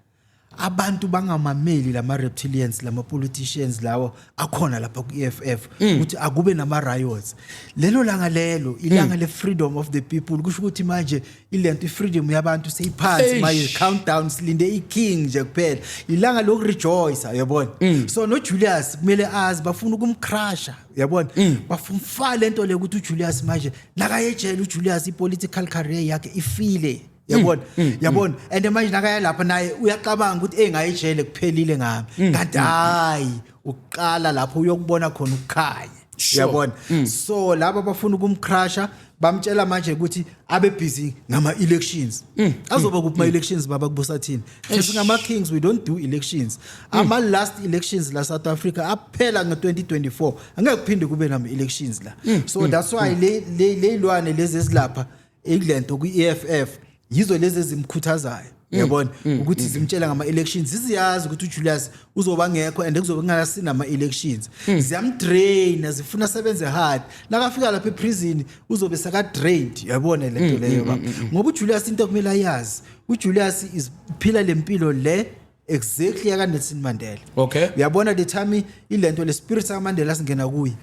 abantu bangamameli lama reptilians lama politicians lawo akhona lapha ku EFF ukuthi akube nama riots lelo langa lelo ilanga le freedom of the people kusho ukuthi manje ilento freedom yabantu seyiphansi manje countdown silinde iking nje kuphela ilanga lokurejoice yabona so no Julius kumele azi bafuna ukumcrasha yabona bafuna lento le ukuthi uJulius manje nakayejele uJulius ipolitical career yakhe ifile yabona and manje nakaya lapha naye uyaqabanga ukuthi engayijele kuphelile ngami kanti hayi uqala lapho uyokubona khona ukukhanya yabona so laba bafuna ukumcrasha bamtshela manje ukuthi abe busy ngama elections azoba kuphi ma elections baba kubusathini singama kings we don't do elections ama last elections la South Africa aphela ngo2024 angeke kuphinde kube nama elections la so that's why le ilwane lezi ezilapha ekulento ku EFF yizo lezi ezimkhuthazayo yabona ukuthi zimtshela ngama elections ziziyazi ukuthi uJulius uzoba ngekho and kuzobe kungasina ama elections ziyamdrain zifuna sebenze hard nakafika lapha eprison uzobe saka drained yabona lento leyo baba ngoba uJulius into kumele ayazi uJulius is phila lempilo le exactly yaka Nelson Mandela okay uyabona the time ilento le spirit ka Mandela singena kuyi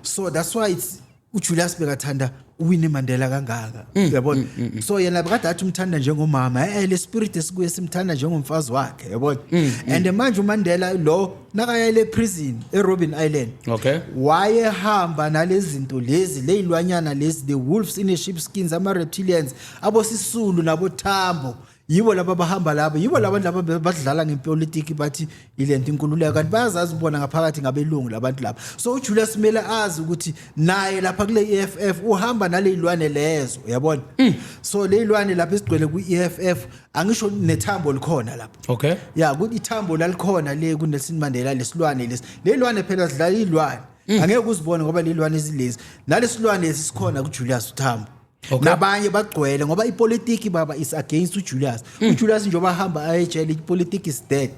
so that's why it's uJulius bekathanda uWinnie Mandela kangaka yabona so yena bekade athi umthanda njengomama le spirit esikuye simthanda njengomfazi wakhe yabona and manje uMandela lo nakaya le prison eRobben Island okay wayehamba nalezi zinto lezi lezilwanyana lezi the wolves in the sheepskins ama reptilians abosisulu nabo Thambo yibo laba bahamba laba yibo labantu laba badlala ngepolitiki bathi ilento inkululeko kanti bayazazi ubona ngaphakathi ngabelungu labantu laba so uJulius Mele azi ukuthi naye lapha kule EFF uhamba nale ilwane lezo yabona so le ilwane lapha esigcwele ku EFF angisho nethambo likhona lapha okay yeah ukuthi ithambo lalikhona le ku Nelson Mandela lesilwane lesi le ilwane phela sidlala ilwane angeke uzibone ngoba le ilwane ezilezi nalesilwane esikhona ku Julius Thambo nabanye bagcwele ngoba ipolitiki baba is against uJulius uJulius njengoba hamba ayejele ipolitiki is dead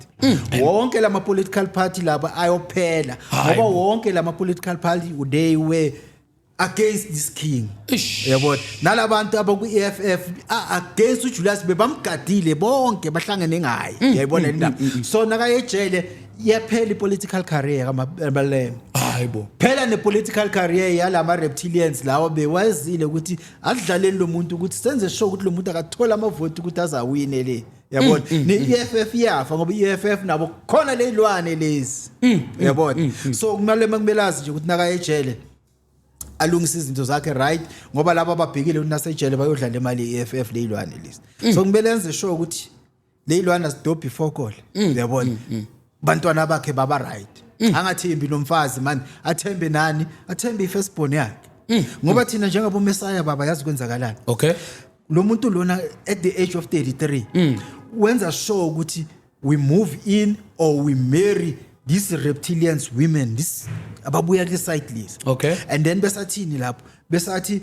wonke lama political party laba ayophela ngoba wonke lama political party they were against this king yabona nalabantu abaku EFF against uJulius bebamgadile bonke bahlangene ngaye yayibona indaba so nakayejele yaphela ipolitical career kamabaleme hayibo phela nepolitical career yalama reptilians lawo bewazile ukuthi adlaleni lo muntu ukuthi senze sure ukuthi lo muntu akathola amavoti ukuthi azawine le yabona neEFF yafa ngoba iEFF nabo khona le ilwane lezi yabona so kumele makubelazi nje ukuthi nakayejele alungisa izinto zakhe right ngoba laba ababhekile ukuthi nasejele bayodlala imali yeEFF le ilwane lezi so kumele enze sure ukuthi le ilwane asidobhe before call yabona bantwana bakhe baba right angathembi nomfazi man athembe nani athembe ifirstborn yakhe ngoba thina njengabo Messiah baba yazi kwenzakalani okay lo muntu lona at the age of 33 wenza sure ukuthi we move in or we marry these reptilians women, this ababuya kule side list. Okay. And then besathini lapho besathi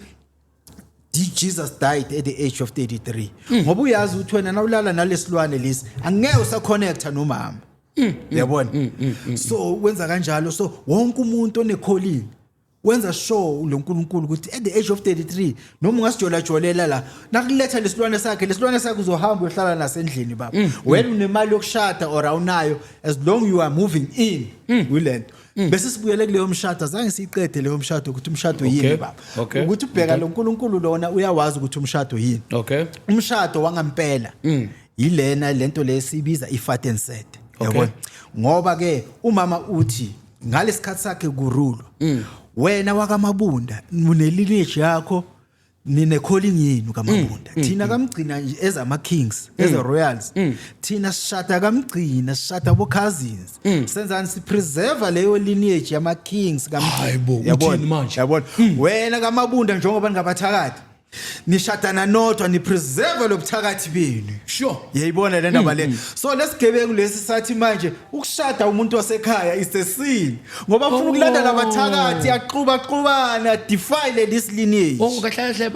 Jesus died at the age of 33. Ngoba uyazi ukuthi wena nawulala nalesilwane lesi angeke usaconnecta nomama. Yabona? So wenza kanjalo, so wonke umuntu onecalling wenza sure lo nkulunkulu ukuthi at the age of 33 noma ungasijola jolela la nakuletha lesilwane sakhe uzohamba uyohlala nasendlini baba. Wena unemali yokushada or awunayo, as long you are moving in wilento. Bese sibuyele kuleyo mshado azange siyiqede leyo mshado ukuthi umshado yini baba. Ukuthi ubheka lo nkulunkulu lona uyawazi ukuthi umshado yini. Umshado wangampela yilena lento lesibiza ifat and set. Yabona? Ngoba ke umama uthi ngalesikhathi sakhe kurulo wena wakamabunda unelineage yakho nine calling yini kaMabunda. Thina kamgcina nje as ama kings, as a royals. Thina sishada kamgcina, sishada bo cousins. Senzani si preserve leyo lineage yama kings kamgcina. Yabona? Wena kaMabunda njengoba ningabathakathi nishadana nodwa ni preserve lobuthakathi benu. Sure. Yayibona le ndaba le. So lesigebeke kulesi sathi manje ukushada umuntu wasekhaya is a sin. Ngoba ufuna ukulanda labathakathi yaqhubana defile this lineage. Kahle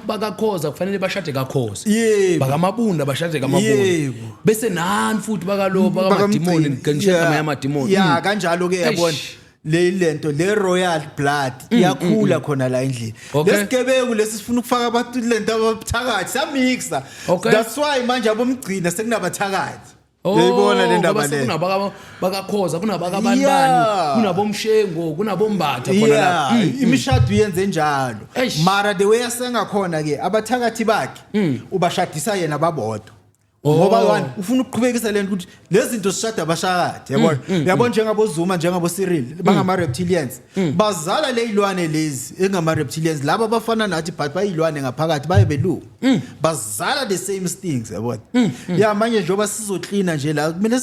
bakakhoza kufanele bashade kakhoza. Yebo. BakaMabunda bashade kaMabunda. Bese nani futhi bakalo bakamadimoni ngenshaka yamadimoni. Ya kanjalo ke yabona. Lento le royal blood iyakhula khona la endlini. Lesigebeke lesi sifuna ukufaka abantu lento abathakathi samixa. That's why manje abomgcina sekunabathakathi. Yayibona le ndaba le. Kunabaka bakakhoza, kunabakabanibani, kunabomshengo, kunabombatha khona la. Imishado yenze njalo. Mara the way asenga khona ke abathakathi bakhe ubashadisa yena babodwa. Ngoba wani ufuna ukuqhubekisa lento ukuthi lezi zinto sishada abashakathi yabona. Yabona njengabo Zuma njengabo Cyril bangama reptilians bazala le ilwane lezi engama reptilians laba abafana nathi but bayilwane ngaphakathi baye belu bazala the same things yabona. Ya manje njoba sizoklina nje la kumele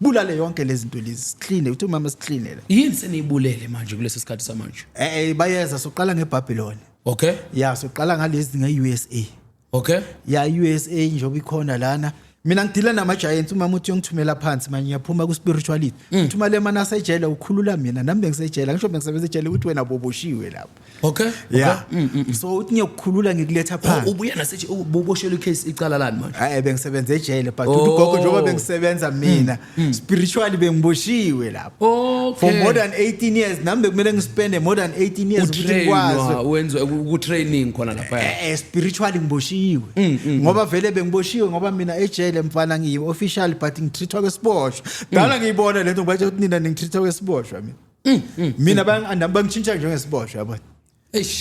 bulale yonke lezi zinto lezi clean uthi mama sicleanela yini seniyibulele manje kulesi sikhathi samanje. Bayeza soqala ngeBabylon. Okay. Ya soqala ngalezi ngeUSA. Okay. Ya USA njoba ikhona lana mina ngidila nama giants umama uthi yongithumela phansi manje ngiyaphuma ku spirituality uthuma le mana asejela ukhulula mina nami bengisejela ngisho bengisebenza ejele ukuthi wena boboshiwe lapho. Okay. Yeah. So uthi ngiyokukhulula ngikuletha phansi ubuya nasethi uboshelwe icase icala lani manje. Bengisebenza ejele but ugogo njoba bengisebenza mina spiritually bengiboshiwe lapho for more than 18 years nami bekumele ngispende more than 18 years ukuthi ngikwazi wenza ku training khona lapha. Spiritually ngiboshiwe ngoba vele bengiboshiwe ngoba mina ejele mfana ngiyi official but ngitreatwa kwesiboshwa. Dala ngiyibona lento ngoba ukuthi nina ningitreatwa kwesiboshwa mina. Mina bangitshintsha njengesiboshwa yabona.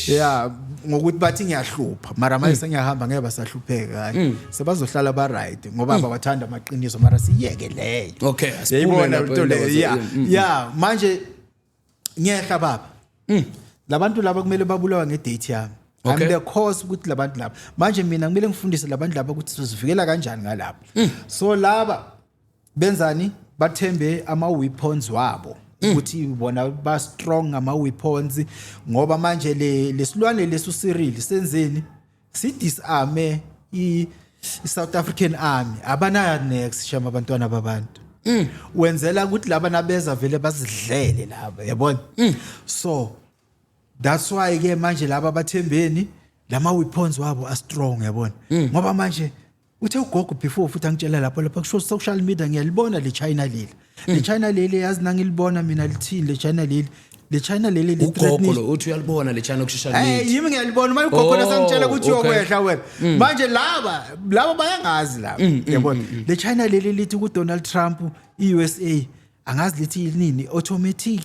Yeah, ngokuthi bathi ngiyahlupha mara manje sengiyahamba ngeke basahlupheka hayi. Sebazohlala ba right ngoba abathanda amaqiniso mara siyeke leyo. Okay, asibona into leyo. Yeah, manje ngiyehla baba. Labantu laba kumele babulawa ngedate yami. I'm the cause ukuthi labantu laba. Manje mina kumele ngifundise labantu laba ukuthi sizivikela kanjani ngalapha. So laba benzani bathembe ama weapons wabo. Ukuthi bona ba strong ama weapons ngoba manje lesilwane lesu Cyril senzeni si disarme I South African Army abana next shama abantwana babantu. Wenzela ukuthi laba nabeza vele bazidlele laba yabona. So that's why ke manje laba bathembeni lama weapons wabo are strong yabona. Ngoba manje uthe ugogo before futhi angitshela lapha ku social media ngiyalibona le China leli. Le China leli yazi nangilibona mina lithini le China leli. Le China leli ugogo lo uthi uyalibona le China ku social media. Yimi ngiyalibona manje ugogo lasangitshela ukuthi uyokwehla wena. Manje laba bayangazi laba yabona. Le China leli lithi ku Donald Trump iUSA angazi lithi nini automatic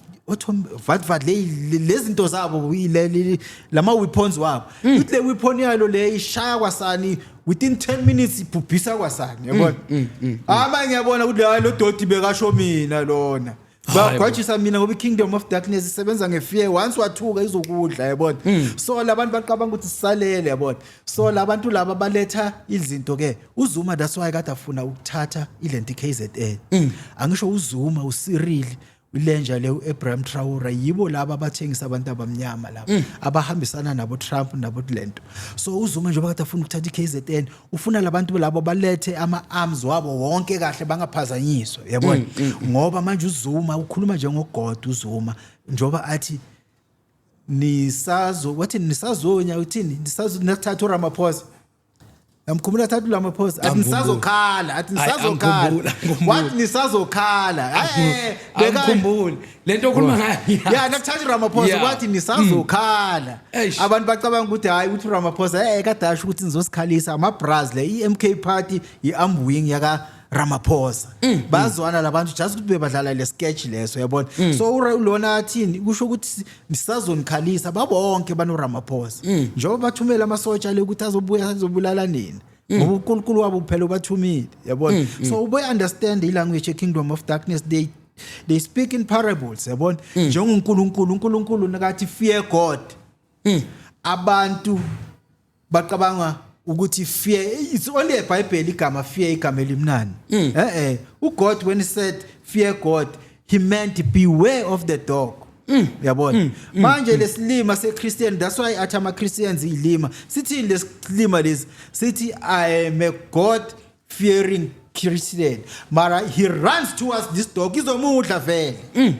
vat lezi zinto zabo lama weapons wabo uthi le weapon yalo le ishaya kwasani within 10 minutes ibhubhisa kwasani yabona. Ngiyabona ukuthi lo doti bekasho mina lona bagwajisa mina ngoba iKingdom of Darkness isebenza ngefear once wathuka izokudla yabona. So labantu baqabanga ukuthi sisalele yabona. So labantu laba baletha izinto ke uZuma that's why kade afuna ukuthatha ilento KZN. Angisho uZuma uCyril ilenja le uAbraham Traore yibo laba abathengisa abantu abamnyama laba abahambisana nabo Trump nabo lento. So uZuma njengoba kade afuna ukuthatha iKZN ufuna labantu labo balethe ama-arms wabo wonke kahle bangaphazanyiswa yabona ngoba manje uZuma ukhuluma njengogod uZuma njoba athi nisazonya uthini nisazonathatha uRamaphosa amkhumula thathu Ramaphosa athi nisazokhala wathi nisazokhala bekakhumbula lento okhuluma ngayo nakuthatha uRamaphosa wathi nisazokhala abantu bacabanga ukuthi hayi uthi uRamaphosa kadasho ukuthi nizosikhalisa ama-Brazil iMK party iAmwing yaka Ramaphosa bazwana labantu just ukuthi bebadlala le sketch leso yabona so ulona athini kusho ukuthi nisazonikhalisa babonke bano Ramaphosa njengoba bathumela amasotsha le ukuthi azobulala nini ngoba uNkulunkulu wabo kuphela ubathumile yabona so ube understand ilanguage eKingdom of Darkness they speak in parables yabona uNkulunkulu nakathi fear God abantu baqabanga ukuthi fear it's only a Bible igama fear igama elimnani uGod when he said fear God he meant beware of the dog yabona manje lesilima seChristian that's why athi ama Christians ilima sithi lesilima lesi sithi I am a God fearing Christian mara he runs towards this dog izomudla vele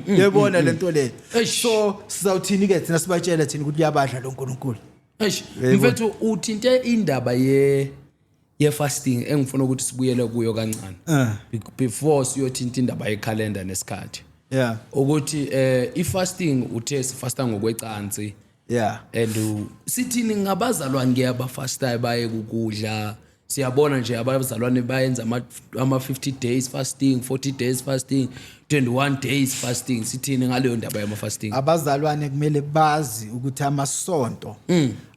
yabona lento le so sizawuthini ke thina sibatshela thina ukuthi uyabadla lo uNkulunkulu mfethu uthinte indaba ye fasting engifuna ukuthi sibuyele kuyo kancane before siyothinta indaba yecalendar nesikhathi ukuthi ifasting uthe sifasta ngokwecansi and sithini ngabazalwane ke abafastayo baye ukudla siyabona nje abazalwane bayenza ama 50 days fasting 40 days fasting 21 days fasting sithini ngaleyo ndaba yama fasting abazalwane kumele bazi ukuthi amasonto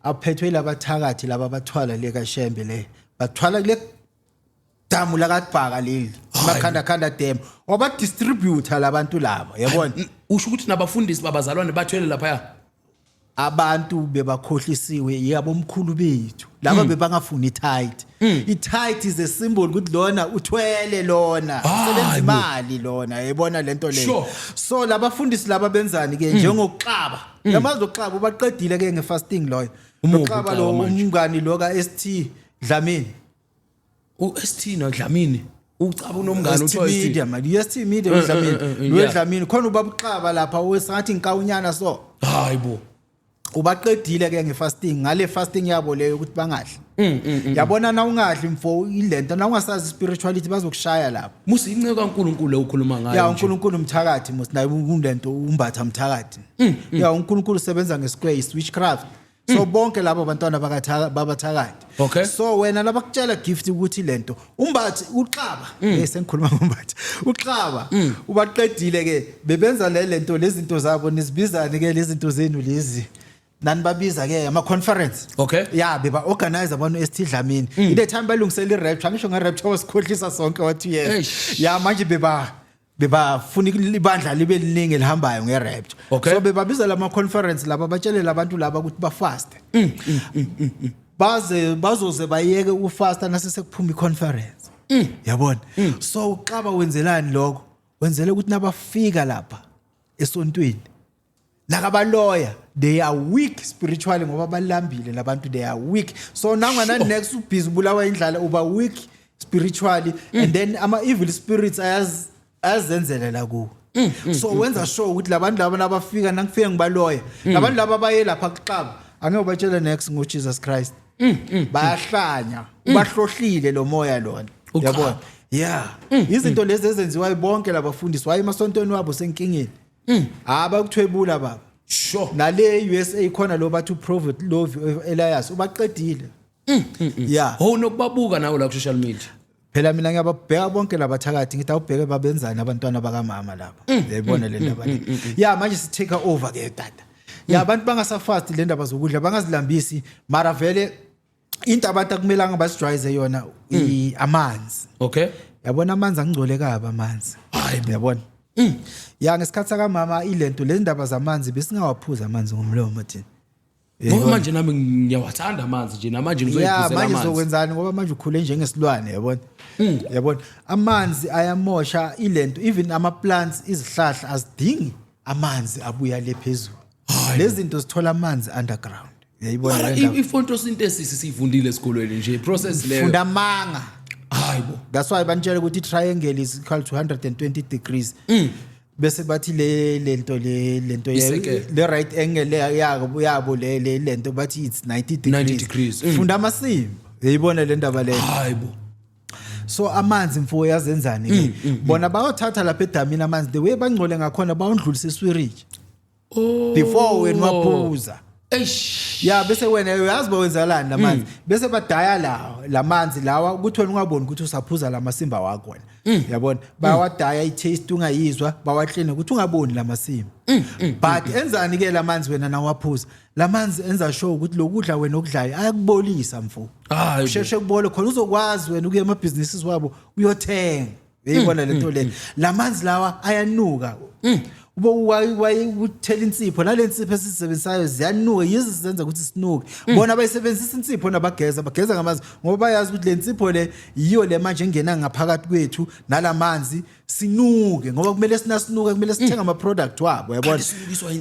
aphethwe labathakathi laba bathwala lekashembe le bathwala kule damu lakabhaka leli makhanda demo waba distributor labantu laba yabona usho ukuthi nabafundisi babazalwane bathwele lapha abantu bebakhohlisiwe yabo omkhulu bethu laba bebangafuni itithe itithe is a symbol ukuthi lona uthwele lona usebenza imali lona yabona lento leyo so labafundisi laba benzani ke njengokuxaba yamazi oxaba ubaqedile ke ngefasting loyo uxaba lo umngani lo ka ST Dlamini uST no Dlamini ucaba unomngani uthola media manje ST media uDlamini lo Dlamini khona ubabuxaba lapha wesathi inkawunyana so hayibo ubaqedile ke ngefasting ngale fasting yabo leyo ukuthi bangadli yabona na ungadli mfo ilento na ungasazi spirituality bazokushaya lapho musi inceke kaNkulunkulu ukhuluma ngayo ya uNkulunkulu umthakathi musi naye ulento umbatha umthakathi ya uNkulunkulu usebenza ngesquare witchcraft so bonke labo abantwana babathakathi so wena labakutshela gift ukuthi lento umbathi uxaba sengikhuluma ngombathi uxaba ubaqedile ke bebenza lento lezinto zabo nisibizane ke lezinto zenu lezi nani babiza ke ama conference beba organize abantu ST Dlamini ile time balungisela irapture ngisho ngerapture wasikhohlisa sonke wathi yes manje beba funa ibandla libe liningi lihambayo ngerapture so bebabiza lama conference laba batshelela abantu laba ukuthi bafaste bazoze bayeke ufasta nasesekuphuma iconference yabona so uxaba wenzelani lokho wenzele ukuthi nabafika lapha esontweni nakabaloya they are weak spiritually ngoba balambile labantu they are weak so nangana next ubhizi bulawa indlala uba weak spiritually and then ama evil spirits azenzela la ku so wenza sure ukuthi labantu laba nabafika nakufika ngibaloya labantu laba baye lapha kuxaba angeke ubatshela next ngoJesus Christ bayahlanya ubahlohlile lo moya lona yabona izinto lezi ezenziwayo bonke labafundisi waye emasontweni wabo senkingeni abakuthwebula baba nale USA khona lo bathu Prophet Love Elias ubaqedile nokubabuka nawo la ku social media phela mina ngiyababheka bonke labathakathi ngithi awubheke babenzani abantwana bakamama lapha yayibona le ndaba le manje si take over ke tata abantu bangasafast le ndaba zokudla bangazilambisi mara vele into abantu akumelanga basidrive yona amanzi yabona amanzi angcole kaba amanzi yabona ngesikhathi sakamama ilento lezi ndaba zamanzi besingawaphuza amanzi ngomlomo thina Ngoba manje nami ngiyawathanda amanzi nje namanje Yeah, ngizoyibuzela manje amanzi. sokwenzani ngoba manje ukhule njengesilwane yabona. Yabona amanzi ayamosha ilento, even ama plants izihlahla azidingi amanzi abuya lephezulu. Lezi zinto sithola amanzi underground. Uyayibona Mara le ndaba. iphotosynthesis siyifundile esikolweni nje process leyo. Funda manga. Hayibo. That's why banitshela ukuthi triangle is equal to 120 degrees. Bese bathi lento Isekelo. le right angle yabo le lento bathi it's 90 degrees. 90 degrees. Funda amasimba. Uyayibona le ndaba le. Hayibo. So amanzi mfo yazenzani ke. Bona bayothatha lapha edamini amanzi the way bangcole ngakhona bawondlulisa eswirage. Before when waphuza. Eish. Yeah, bese wena uyazi bawenzalani lamanzi. Bese badaya lamanzi lawa ukuthi wena ungaboni ukuthi usaphuza lamasimba wakho wena. Yabona bayawadaya i-taste ungayizwa bawaclean ukuthi ungaboni lamasimba. But enzani ke lamanzi wena nawaphuza? Lamanzi enza sure ukuthi lokudla wena okudlayo ayakubolisa mfo. Hayibo. Sheshe kubole khona uzokwazi wena ukuya ema businesses wabo uyothenga. Uyibona lento le. Lamanzi lawa ayanuka. Ubo uthela insipho nalensipho esisebenzisayo ziyanuka yizo sizenza ukuthi sinuke bona bayisebenzisa insipho nabageza ngamanzi ngoba bayazi ukuthi lensipho le yiyo le manje engena ngaphakathi kwethu nalamanzi sinuke ngoba kumele sinasinuka kumele sithenga ama product wabo yabona Sinukiswa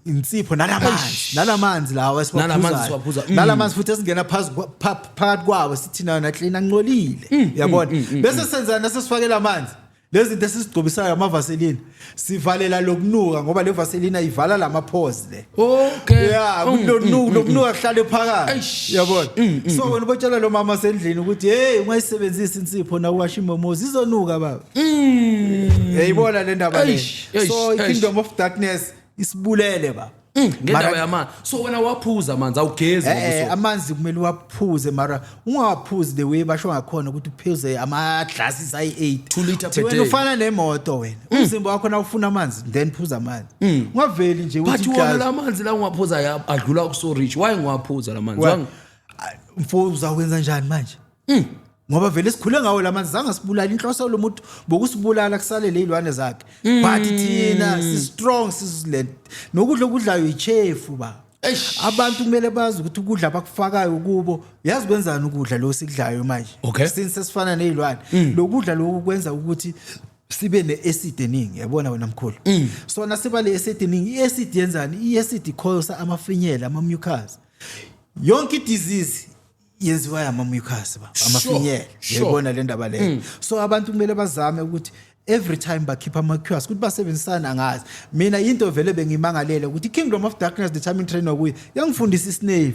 insipho nalamanzi lawa siwaphuza. nalamanzi futhi esingena phakathi kwabo sithina na clean angcolile yabona bese senzana sesifakela amanzi lezi zinto esisigcobisayo amavaseline sivalela lokunuka ngoba le vaseline ayivala lama pores le. Okay. Yeah, lokunuka kuhlale phakathi. Yabona. So wena ubotshela lo mama sendlini ukuthi hey ungayisebenzisa insipho na uwasha imomozi izonuka baba. Yayibona le ndaba le. So i-kingdom of darkness isibulele baba. Ngendaba yamanzi. So wena waphuza amanzi awugezi ngokuso. Amanzi kumele waphuze mara ungawaphuzi the way basho ngakhona ukuthi uphuze ama glasses ayi8 2 liter per day. Wena ufana nemoto wena. Umzimba wakho na ufuna amanzi then phuza amanzi. Ungaveli nje Bathi ukuthi wona lamanzi la ungaphuza adlula ku so rich. Why ngiwaphuza lamanzi? Mfo uzakwenza njani manje? Ngoba vele sikhule ngawo lamanzi zanga sibulala inhloso lomuntu bokusibulala kusale lezilwane zakhe. But thina si strong sisilent nokudla okudlayo ichefu ba. Abantu kumele bazi ukuthi ukudla bakufakayo kubo yazi kwenzani ukudla lo sikudlayo manje. Since sesifana nezilwane lokudla lokhu kwenza ukuthi sibe neacid eningi yabona wena mkhulu. So nasiba le acid eningi iacid yenzani? Iacid cause amafinyela ama mucus. Yonke disease yenziwa ama mucus ba amafinyela yabona le ndaba le. So abantu kumele bazame ukuthi every time bakhipha ama-mucus ukuthi basebenzisana ngazi mina into vele bengimangalela ukuthi kingdom of darkness determine trainer kuye yangifundisa isnave.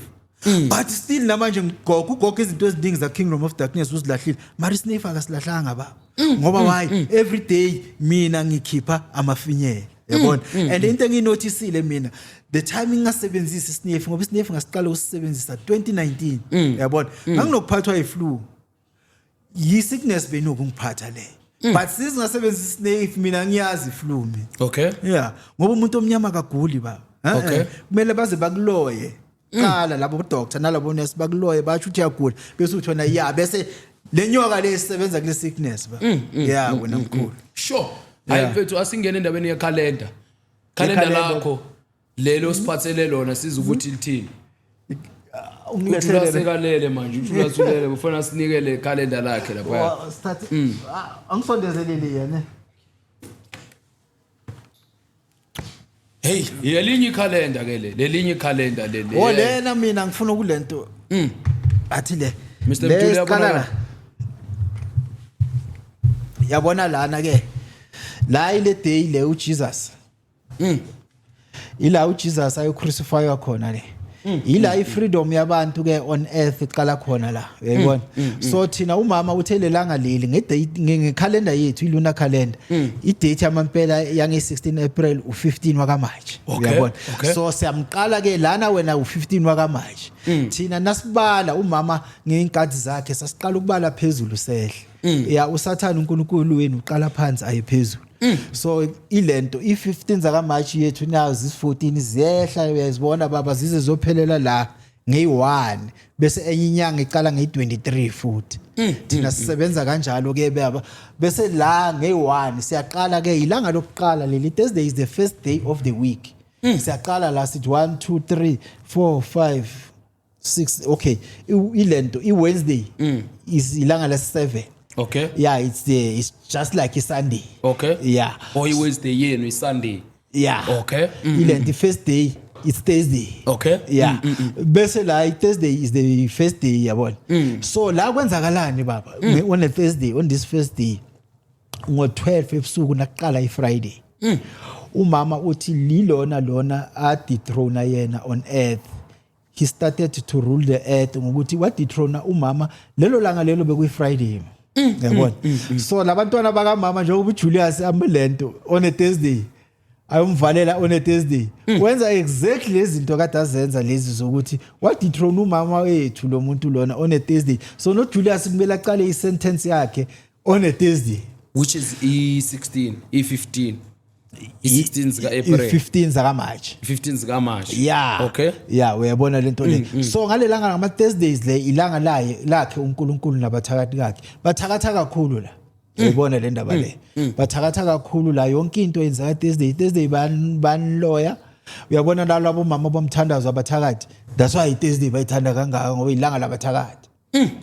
But still namanje ugogo izinto eziningi za kingdom of darkness uzilahlile mara isnave akasilahlanga ba ngoba why every day mina ngikhipha amafinyela yabona. And into enginotisile mina the timing ngasebenzisa isnave ngoba isnave ngasiqala usisebenzisa 2019 yabona nganginokuphathwa iflu yi-sickness benokungiphatha le. But sizingasebenzisa isnave mina ngiyazi flu mina. Okay. Yeah, ngoba umuntu omnyama akaguli ba. Okay. Kumele baze bakuloye. Qala labo doctor nalabo nurse bakuloye bathi uthi yagula bese uthi wena yeah bese lenyoka lesebenza kule sickness ba. Yeah wena mkhulu. Sure. Hayi mfethu asingene endabeni ye calendar. Calendar lakho lelo siphathele lona siza ukuthi lithini. Ungilethele manje uthulasulele ufuna sinikele calendar lakhe lapha. Angisondezelele yena. Hey, yelinye calendar ke le. Lelinye calendar le. Lena mina ngifuna ukulento. Athi le. Mr. Mthuli yabona. Yabona lana ke. La ile day le uJesus. Ila uJesus ayo crucify khona le. Ila ifreedom yabantu ke on earth iqala khona la uyayibona. So thina umama uthelelanga leli ngecalendar yethu ilunar calendar idate yamampela yange 16 April u15 wakaMarch uyabona. So siyamqala ke lana wena u15 wakaMarch thina nasibala umama ngeenkhathi zakhe sasiqala ukubala phezulu sehle ya usathana uNkulunkulu wenu uqala phansi ayephezulu. So ilento i15 zakaMarch yethu now zis14 ziyehla uyazibona baba zize zophelela la nge1 bese enye inyanga iqala nge23 futhi thina sisebenza kanjalo ke baba bese la nge1 siyaqala ke ilanga lokuqala leli Thursday is the first day of the week siyaqala la sithi 1 2 3 4 5 6 okay ilento iWednesday is ilanga lesi7 Okay. yeah it's just like a Sunday Okay. yeah Wednesday yenu is Sunday. yeah Okay. ilento first day it's Thursday Okay. yeah bese la Thursday is the first day yabona so la kwenzakalani baba on a Thursday on this first day ngo12 ebusuku naqala iFriday umama uthi lona a dethrone yena on earth he started to rule the earth ngokuthi wa dethrone umama lelo langa lelo bekuyi Friday yabona so labantwana baka mama njengoba uJulius amelento on a Thursday ayumvalela on a Thursday wenza exactly lezinto kade azenza lezi zokuthi wa dethrone umama wethu lo muntu lona on a Thursday so no Julius kumele aqale I sentence yakhe on a Thursday which is E16 E15 E16 zika April E15 zaka March 15 zika March yeah okay yeah uyabona lento le so ngalelanga ngama Thursdays le ilanga lakhe uNkulunkulu nabathakathi kakhe bathakatha kakhulu la uyibona le ndaba le bathakatha kakhulu la yonke into yenzeka Thursday banloya uyabona la labo mama bomthandazo abathakathi that's why Thursday bayithanda kangaka ngoba ilanga labathakathi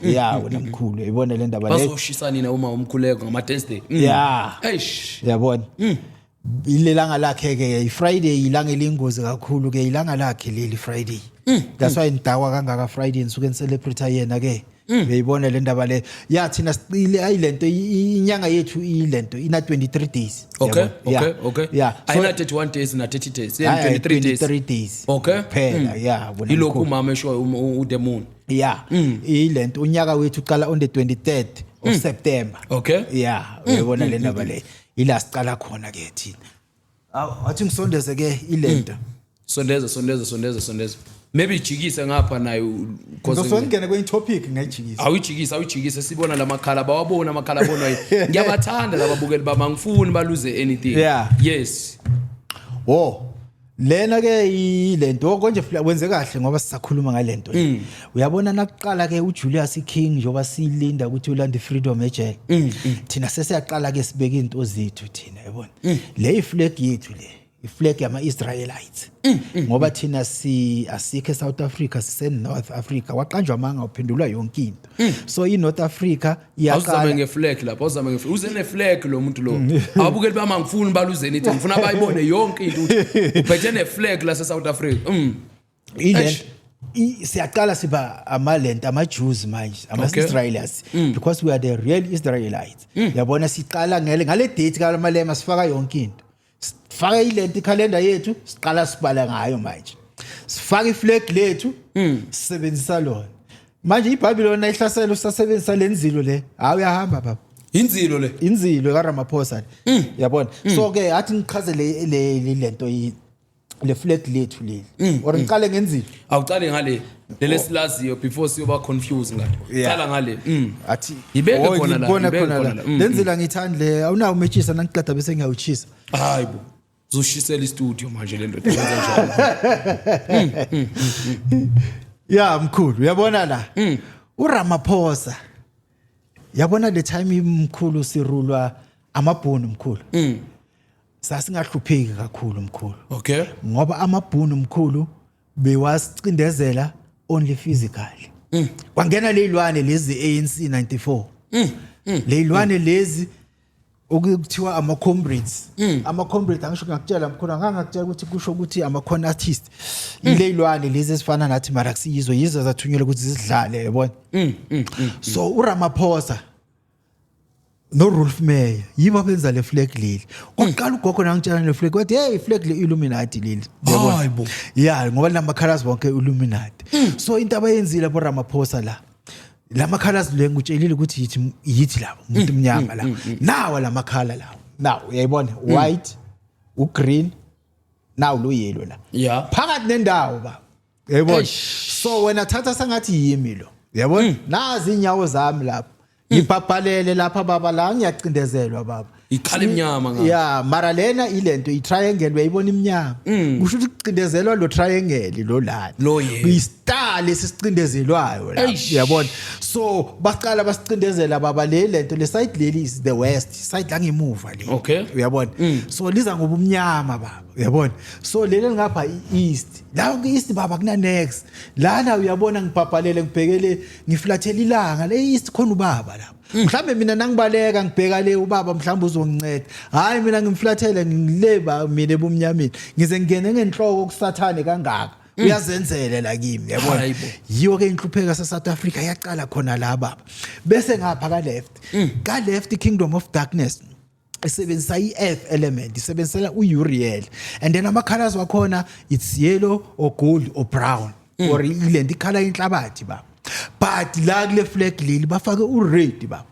yeah wena mkhulu uyibona le ndaba le bazoshisa nina uma umkhuleko ngama Thursday yeah eish yabona ilanga lakhe ke iFriday ilanga elingozi kakhulu ke ilanga lakhe leli Friday that's why indawa kangaka Friday nisuke nicelebrate yena ke uyibona le ndaba le yathina sicile ayilento inyanga yethu ilento ina 23 days okay yeah ayina 31 days na 30 days 23 days okay phela yeah ilokhu mama esho uThe Moon yeah ilento unyaka wethu uqala on the 23rd of September okay yeah uyibona le ndaba le ila siqala khona ke thina athi ngisondeze ke ilento sondeza maybe ijikise ngapha nayo because ngene kwenye topic ngayijikisa awujikise sibona lamakhala bawabona amakhala bonwa ngiyabathanda lababukeli bama ngifuni baluze anything yes lena ke ilento konje wenze kahle ngoba sisakhuluma ngalento uyabona nakuqala ke uJulius King njoba silinda ukuthi ulande freedom ejele thina sesiyaqala ke sibeke into zethu thina yabona le iflag yethu le iflag yama Israelites ngoba thina asikho eSouth Africa sise North Africa waqanjwa manga uphendulwa yonke into so iNorth Africa iyaqala awuzame ngeflag lapho uzame ngeflag uzene flag lo muntu lo ababukeli bama ngifuni baluzeni ithi ngifuna bayibone yonke into uphethe ne flag la South Africa siyaqala siba ama Jews manje ama-Israelites because we are the real Israelites yabona siqala ngale date kalamalema sifaka yonke into sifaka ilento ikhalenda yethu siqala sibala ngayo manje sifaka iflag lethu sisebenzisa lona manje iBabylon ayihlasela usasebenzisa lenzilo le uyahamba baba inzilo kaRamaphosa yabona so ke athi ngichaze le lento le flag lethu leli or ngiqale ngenzilo awuqale ngale lesilaziyo before siyoba confused ngalo qala ngale athi ibeke khona la lenzila ngithandle awunawo umechisa nangiqeda bese ngiyawuchisa hayibo uzoshisela istudio manje le ndoda yenza njalo yeah mkhulu uyabona la uRamaphosa yabona the time mkhulu sirulwa amabhunu mkhulu sasingahlupheki kakhulu mkhulu okay ngoba amabhunu mkhulu bewasicindezela only physically kwangena lezilwane lezi ANC 94 lezilwane lezi okuthiwa ama comrades angisho ngakutshela mkhulu ngangakutshela ukuthi kusho ukuthi ama con artist ilezilwane lezi ezifana nathi mara kusiyizo yizo zathunyelwa ukuthi zidlale yabona so uRamaphosa no Rolf Meyer yibo benza le flag leli kwaqala ugogo nangitshela le flag wathi hey flag le Illuminati leli hayibo yeah ngoba lama colors bonke Illuminati so into abayenzile bo Ramaphosa lama colors le ngitshelile ukuthi yithi labo umuntu omnyama la nawa lama color lawo now uyayibona white ugreen now lo yellow la yeah phakathi nendawo baba uyayibona so wena thatha sangathi yimi lo uyabona nazi inyawo zami lapha ngibhabhalele lapha baba la ngiyacindezelwa baba ikhala emnyama nga yeah mara lena ilento i-triangle uyayibona imnyama kusho ukuthi kucindezelwa lo triangle lo lana Lo yena. kuyi-star lesicindezelwayo la Eish. uyabona so baqala basicindezela baba lento le side leli is the west side la ngemuva le Okay. uyabona so liza ngoba umnyama baba uyabona so leli ngapha i-east la ku-east baba kuna next lana uyabona ngibhabhalele ngibhekele ngiflathela ilanga le-east khona ubaba lapha mhlambe mina nangibaleka ngibheka le ubaba mhlambe uzonginceda hayi mina ngimflathele ngileba mina ebumnyameni ngize ngene ngenhloko kusathane kangaka uyazenzele la kimi yabona Hayibo. yiyo ke inhlupheko South Africa yaqala khona la baba bese ngapha ka left kingdom of darkness isebenzisa i-earth element isebenzisela u-Uriel and then ama colors wakhona it's yellow or gold or brown or ilento ikhala inhlabathi baba but la kule flag leli bafake u-red baba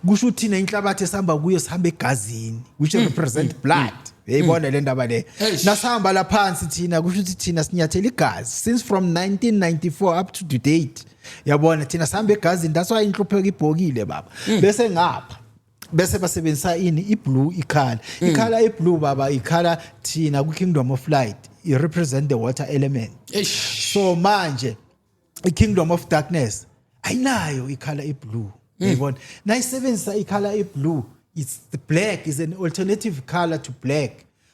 kusho thina inhlabathi esihamba kuyo sihamba egazini which represent blood uyayibona le ndaba le nasihamba la phansi thina kusho ukuthi thina sinyathela igazi since from 1994 up to date yabona thina sihamba egazini that's why inhlupheko ibhokile baba bese ngapha bese basebenzisa ini iblue ikhala iblue baba ikhala thina ku kingdom of light it represent the water element so manje i kingdom of darkness ayinayo ikhala iblue uyabona nayisebenzisa ikhala iblue it's the black is an alternative color to black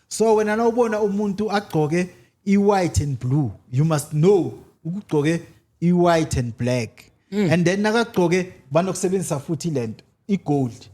so when anawubona umuntu agqoke i-white and blue you must know ukugqoke i-white and black and then nakagqoke banokusebenzisa futhi lento i-gold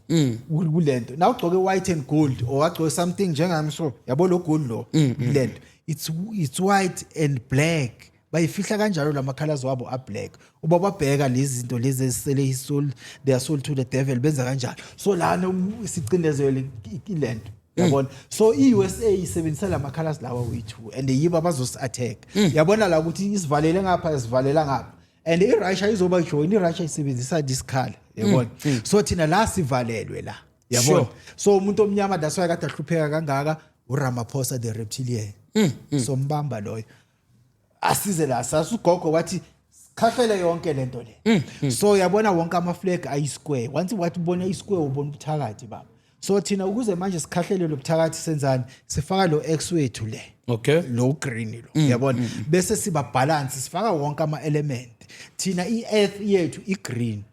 kulento na ugqoke white and gold or agqoke something njengami so yabo lo gold lo lento it's white and black bayifihla kanjalo lama colors wabo a black uba babheka lezi zinto lezi esele isoul their soul to the devil benza kanjalo so lana sicindezele ilento yabona so iUSA isebenzisa lama colors lawa wethu and yiba bazos attack yabona la ukuthi isivalele ngapha isivalela ngapha and iRussia izoba join iRussia isebenzisa this color yabona so thina la sivalelwe la yabona so umuntu omnyama that's why kade ahlupheka kangaka uRamaphosa the reptilian so mbamba loyo asize la sasugogo wathi khafele yonke lento le so yabona wonke ama flag ayi square once wathi ubona i square ubona ubuthakathi baba so thina ukuze manje sikhahlele lo buthakathi senzani sifaka lo x wethu le okay lo green lo yabona bese siba balance sifaka wonke ama element thina i-earth yethu i-green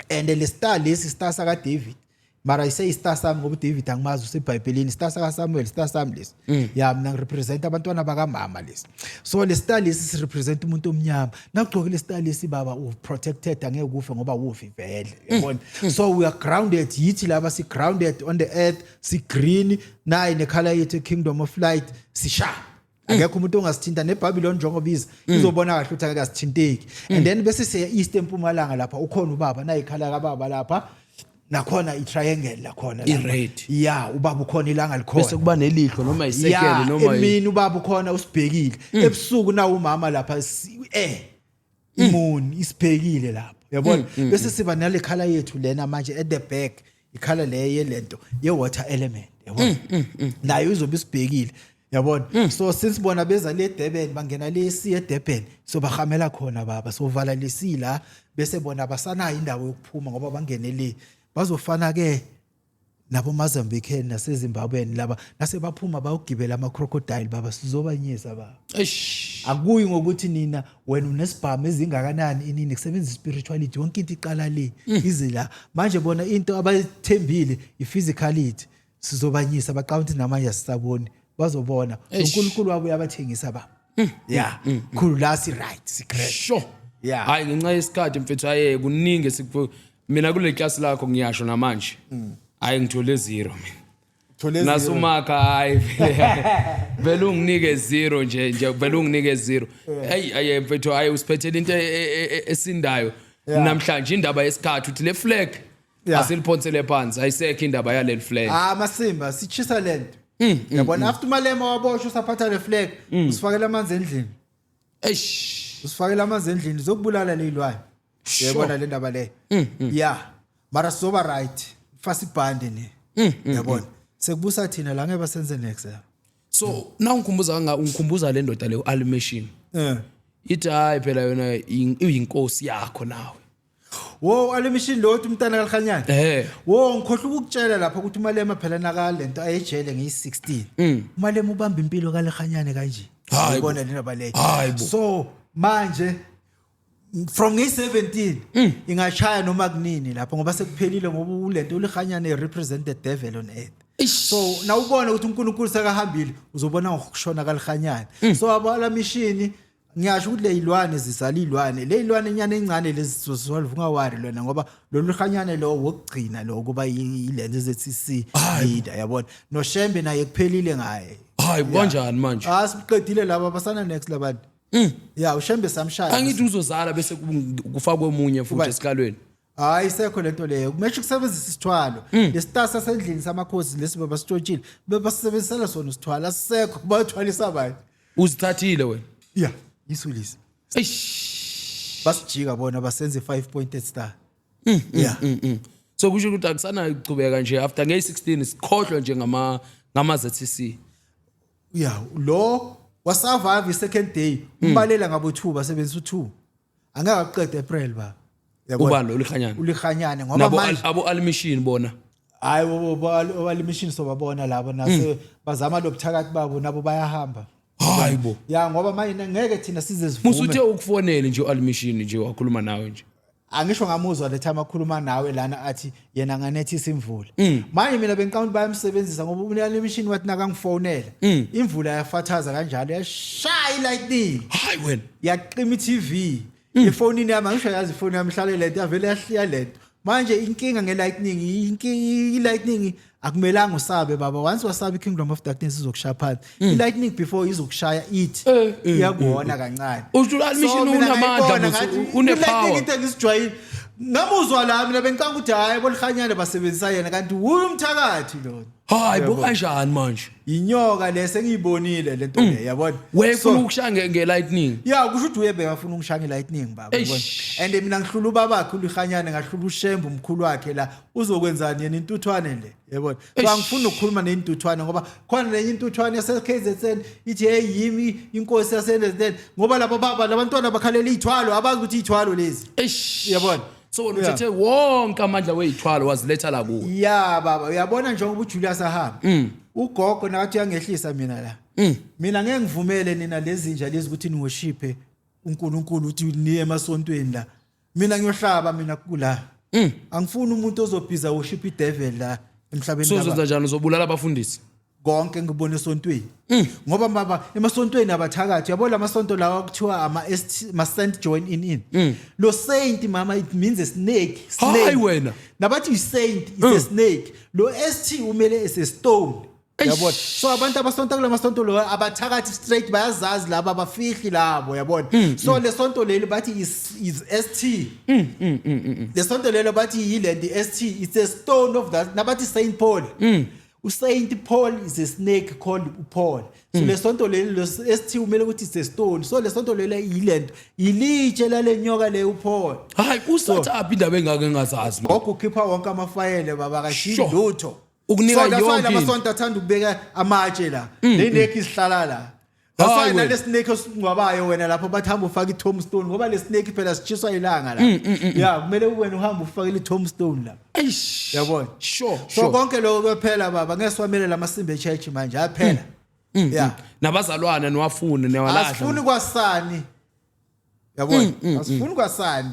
and le star lesi star saka David mara isay star sami ngoba David angimazi useBhayibhelini star saka Samuel star sami lesi ya mina ngirepresent abantwana baka mama lesi so le star lesi si represent umuntu omnyama nakugcoke le star lesi baba u protected angeke kufe ngoba ufi vele yabona so we are grounded yithi laba si grounded on the earth si green nayi ne color yethu kingdom of light si sharp akekho umuntu ongasithinta neBabylon njengobiza izobona kahle ukuthi akasithinteki and then bese siya east empumalanga lapha ukhona ubaba nayi khala kababa lapha nakhona i-triangle lakhona i-red yeah ubaba ukhona ilanga likhona bese kuba nelihlo noma isekele noma emini ubaba ukhona usibhekile ebusuku na umama lapha moon isibhekile lapha yabona bese siba nale color yethu lena manje at the back ikhala le yelento ye water element yabona nayo izobe isibhekile yabona so since bona beza le Durban bangena le sea Durban so bahamela khona baba so vala lesila bese bona basanayo indawo yokuphuma ngoba bangene le bazofana ke nabo Mozambique naseZimbabwe laba nase baphuma bayogibela ama crocodile baba sizobanyisa baba akuyi ngokuthi nina wena unesibhamu ezingakanani inini kusebenza spirituality wonke into iqala le izila manje bona into abayithembile iphysicality sizobanyisa baqawunti namanje sisaboni bazobona uNkulunkulu wabo uyabathengisa baba yeah khulu la si right secret sure yeah hayi ngenxa yesikhathi mfethu aye kuningi mina kule class lakho ngiyasho namanje hayi ngithole 0 mina nasumaka hayi vele unginike 0 nje vele unginike 0 hey mfethu hayi usiphethele into esindayo namhlanje indaba yesikhathi uthi le flag asiliphonsele phansi ayisekho indaba yale flag masimba sichisa lento yabona after malema waboshwa usaphatha le flag usifakela amanzi endlini usifakela amanzi endlini zokubulala lezilwane yabona le ndaba le yeah mara soba right fast ibhande ne yabona sekubusa thina la ngeke basenze next so now ungikhumbuza le ndoda le uAlimation ithi hayi phela yona uyinkosi yakho nawe wo alemishini lo uthi umntana kaLkhanyana wo ngikhohle ukukutshela lapha ukuthi umalema phela nakalento ayejele ngiyi16 umalema ubamba impilo kaLkhanyana kanje uyibona lendaba leyo so manje from ngi17 ingachaya noma kunini lapho ngoba sekuphelile ngoba ulento uLkhanyana represent the devil on earth. So nawubona ukuthi uNkulunkulu sekahambile uzobona ngokushona kaLkhanyana. So abala mishini ngiyasho ukuthi lezilwane zizala izilwane lezilwane enyane encane lezi zosolve ungawari lona ngoba lo Khanyane lo wokugcina lo kuba ilento ZCC leader yabona no Shembe naye kuphelile ngaye. Hayi kanjani manje? Asiqedile laba basana next labantu. Yeah uShembe samshaya. Angithi uzozala bese kufakwe omunye futhi esikalweni. Hayi sekho lento leyo kumele ukusebenzisa isithwalo lesitasa sendlini samakhosi lesibe basitshotshile bebasebenzisela sona isithwalo asisekho bathwalisa abantu uzithathile wena yeah isulisi basijika bona basenze 5-point star yeah so kusho ukuthi akusana ichubeka nje after nge16 sikhohlwa nje ngama ZCC yeah lo wasurvive second day umbalela ngabo 2 basebenzisa u2 angakaqeda April ba uba lo uLkhanyana ngoba manje abo almachine bona hayi bo almachine so babona labo nase bazama lobuthakathi babo nabo bayahamba hayibo ya ngoba manje ngeke thina size sivume musuthe ukufonela nje almachine nje wakhuluma nawe nje angisho ngamuzwa le time akhuluma nawe lana athi yena nganethisa imvula manje mina bengiqamba bayamsebenzisa ngoba uNalimishini wathi nakangifonela imvula yafathaza kanjalo yashaya lightning hayi wena yaqima iTV iphone yami angisho yazi iphone yami ihlale lento yavele yahliya lento manje inkinga ngelightning ilightning akumelanga usabe baba once wasabe iKingdom of Darkness izokushaya phansi ilightning before izokushaya ithi iyakubona kancane uJulalmishini unamandla unepower into engisijwayile ngamuzwa la mina bengicanga ukuthi hayi boLkhanyana basebenzisa yena kanti umthakathi lo hayi bo kanjani manje inyoka lese ngiyibonile lento le yabona wefuna ukushaya ngelightning yeah kusho ukuthi uyebe afuna ukushaya ngelightning baba yabona and mina ngihlula ubabakhe uLkhanyana ngahlula uShembe umkhulu wakhe la uzokwenzani yena intuthwane le yabona so angifuni ukukhuluma nentuthwane ngoba khona lenye intuthwane yase KZN ithi hey yimi inkosi yaseNDZ ngoba laba baba labantwana bakhalela izithwalo abazi ukuthi izithwalo lezi yabona so wena uthethe wonke amandla wezithwalo waziletha la kuwe yeah baba uyabona njengoba uJulius ahamba ugogo nakathi uyangehlisa mina la mina ngeke ngivumele nina lezinja lezi ukuthi niworshiphe uNkulunkulu uthi niye emasontweni la mina ngiyohlaba mina kula angifuni umuntu ozobhiza worship idevil la emhlabeni la sozo njalo uzobulala abafundisi konke ngibone esontweni ngoba baba emasontweni abathakathi yabona amasonto lawa kuthiwa ama Saint join in lo saint mama it means a snake hayi wena nabathi saint is a snake lo ST umele is a stone yabona so abantu abasonto kula masonto lo abathakathi straight bayazazi laba abafihli labo yabona so le sonto leli bathi is ST le sonto lelo bathi yilendi ST it's a stone of that nabathi Saint Paul uSaint Paul is a snake called Paul so le sonto leli lo ST umele ukuthi it's a stone so le sonto leli yilento ilitshe lalenyoka le uPaul hayi usatha indaba engake ngazazi ngokukhipha wonke amafayele baba kashilo lutho ukunika yonke amasonto athanda ukubeka amatshe la leneki isihlala la Asayina le snake osingwabayo wena lapho bathamba ufaka iTombstone ngoba le snake phela sichiswa ilanga la yeah kumele wena uhamba ufakele iTombstone la yabona sure so konke lokho kuphela baba ngeswamele lamasimbe church manje aphela yeah nabazalwana niwafune newalahla asifuni kwasani yabona asifuni kwasani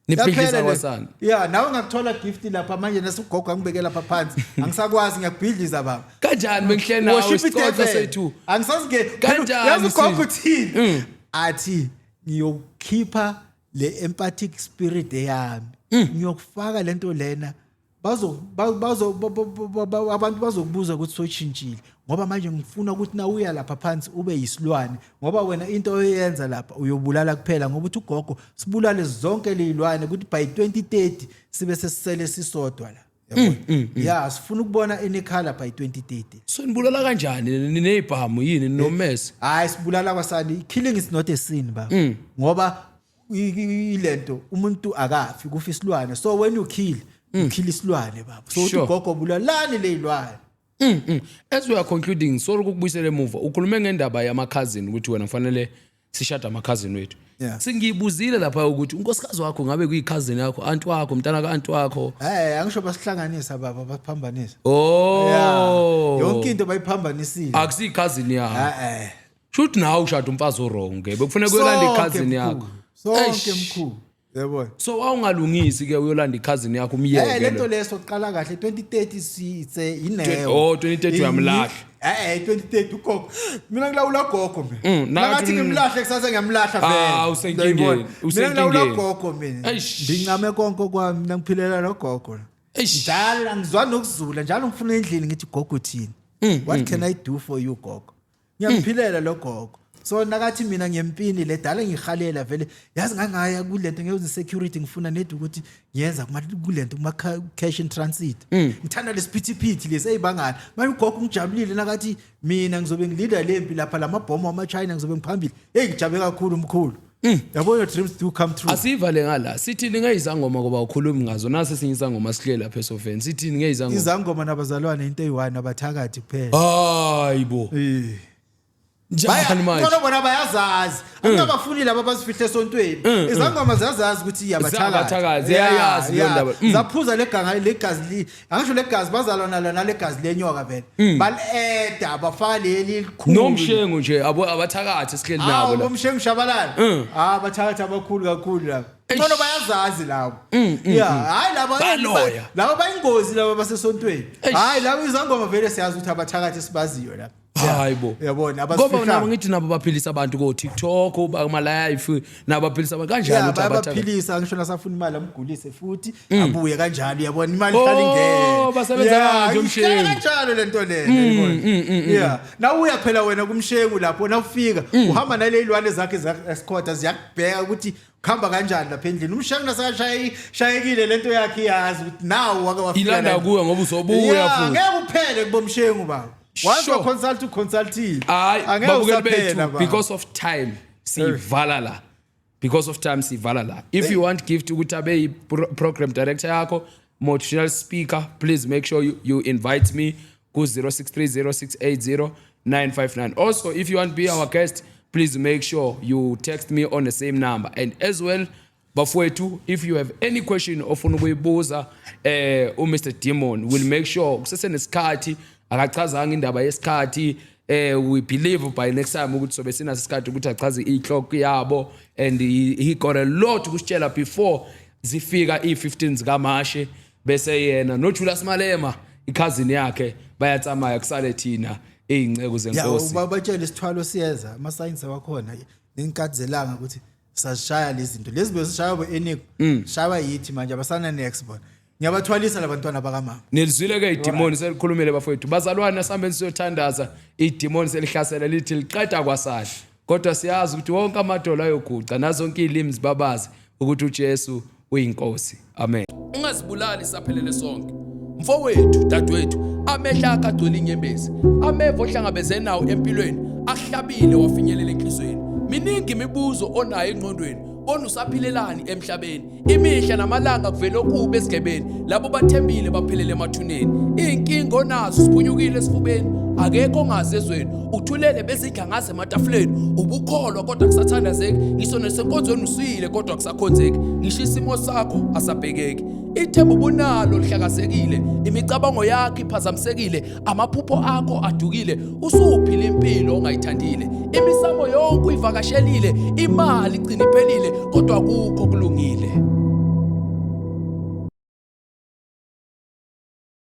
niphilisa kwasani yeah nawe ngakuthola gift lapha manje nasugogo angibeke lapha phansi angisakwazi ngiyabhidliza baba kanjani bengihle nawe isiqotho sethu angisazi kanjani yazi ugogo uthini athi ngiyokhipha le empathic spirit eyami ngiyokufaka lento lena abantu bazokubuza ukuthi sochintshile ngoba manje ngifuna ukuthi na uya lapha phansi ube yisilwane ngoba wena into oyenza lapha uyobulala kuphela ngoba uthi ugogo sibulale zonke lezilwane ukuthi by 2030 sibe sesisele sisodwa la yabona yeah sifuna ukubona enekhala by 2030 so nibulala kanjani ninezibhamu yini nomese hayi sibulala kwasani killing is not a sin ba ngoba ilento umuntu akafi kufa isilwane so when you kill isilwane baba so uthi ugogo bulalani lezilwane as we are concluding sorry ukubuyisela emuva ukhulume ngendaba yama cousin ukuthi wena kufanele sishada amakhazini wethu Yeah. singibuzile lapha ukuthi unkosikazi wakho ngabe kuyikhazini yakho anti wakho mntana kaanti wakho angisho basihlanganisa baba baphambanisa yonke into bayiphambanisile akusiyikhazini yakho shoot nawe ushada umfazi oronke bekufanele uyolanda ikhazini yakho sonke mkhulu yebo so awungalungisi ke uyolanda ikhazini yakho umyeke lento leso qala kahle 2030 sithe ineyo 2030 uyamlahla 2030 ugogo mina ngilawula gogo mina ngathi ngimlahle kusasa ngiyamlahla vele usenkingeni mina ngilawula gogo mina ngincame konke kwami mina ngiphilela lo gogo njalo ngizwa nokuzula njalo ngifuna endlini ngithi gogo uthini what can I do for you gogo ngiyaphilela lo gogo so nakathi mina ngempini le dala ngihalela vele yazi ngangaya kulento ngeze security ngifuna nedi ukuthi ngiyenza kulento kuma cash in transit ngithanda lesiphithiphithi lesi eyibangana manje ugogo ngijabulile nakathi mina ngizobe ngilinda lempi lapha lamabhomo ama China ngizobe ngiphambili ngijabe kakhulu umkhulu yabo your dreams do come true asivale ngala sithini ngeyizangoma ngoba ukhuluma ngazo nase sinyisangoma sihle lapha eSofeni sithini ngeyizangoma izangoma nabazalwane into eyi1 abathakathi kuphela hayibo njani manje bona bayazazi angabafuni laba bazifihle esontweni izangoma ziyazazi ukuthi abathakazi yayazi leyo ndaba zaphuza legazi angisho legazi bazalwana lana legazi lenyoka vele baleda abafaka leli likhulu nomshengo nje abathakathi sihleli nabo la umshengo shabalala abathakathi abakhulu kakhulu labo ngono bayazazi labo hayi labo bayingozi labo basesontweni hayi labo izangoma vele siyazi ukuthi abathakathi sibaziyo la hayibo yabona ngoba nabo ngithi nabo baphilisa abantu ko TikTok kuma live nabo baphilisa abantu kanjalo ukuthi abaphilisa ngisho nasafuna imali amgulise futhi abuye kanjalo yabona imali ihlala ingena basebenza kanje umshengu kanjalo lento yabona nawe uyaphela wena kumshengu lapho nawufika uhamba nale ilwane zakhe escort ziyakubheka ukuthi khamba kanjani lapha endlini umshengu nasashayekile lento yakhe yazi ukuthi nawo wake wafika ilanda kuwe ngoba uzobuya futhi ngeke uphele kubomshengu baba once a consult to consulting because of time sivala la because of time sivala la if you want gift ukuthi abe program director yakho motivational speaker please make sure you invite me ku 0630680959 also if you want to be our guest please make sure you text me on the same number and as well bafowethu if you have any question ofuna ukuyibuza uMr Demon will make sure kusesenesikhathi akachazanga indaba yesikhathi we believe by next time ukuthi sobe sina isikhathi ukuthi achaze iclock yabo and he got a lot ukusitshela before zifika i15 zikaMashe bese yena no Julius Malema ikhazini yakhe bayatsamaya kusale thina ezinceko zenkosi babatshela isithwalo siyeza ama signs wakhona nenkathi zelanga ukuthi sashaya lezi zinto lezi bezishaya boeniko shaba yithi manje abasana next bona ngiyabathwalisa labantwana bakamama nilizwile ke idemoni selikhulumile bafowethu bazalwane asambe siyothandaza idemoni selihlasela lithi liqeda kwasadla kodwa siyazi ukuthi wonke amadola ayoguca nazonke izilimi zibabazi ukuthi uJesu uyinkosi amen ungazibulali saphelele sonke mfowethu dadwethu amehla akagcwele inyembezi ameva ohlangabeze nawo empilweni ahlabile wafinyelela enhlizweni miningi imibuzo onayo engqondweni bona usaphilelani emhlabeni imihla namalanga kuvela okube esigebeni labo bathembile baphelele emathuneni inkingo nazo siphunyukile esifubeni akekho ongazezweni uthulele bezidla ngaze ematafuleni ubukholwa kodwa kusathandazeki ngisho nesenkonzweni usuyile kodwa kusakhonzeki ngisho isimo sakho asabhekeki ithemba ubunalo lihlakazekile imicabango yakho iphazamisekile amaphupho akho adukile usuphila impilo ongayithandile imisamo yonke uyivakashelile imali igcina iphelile kodwa akukho kulungile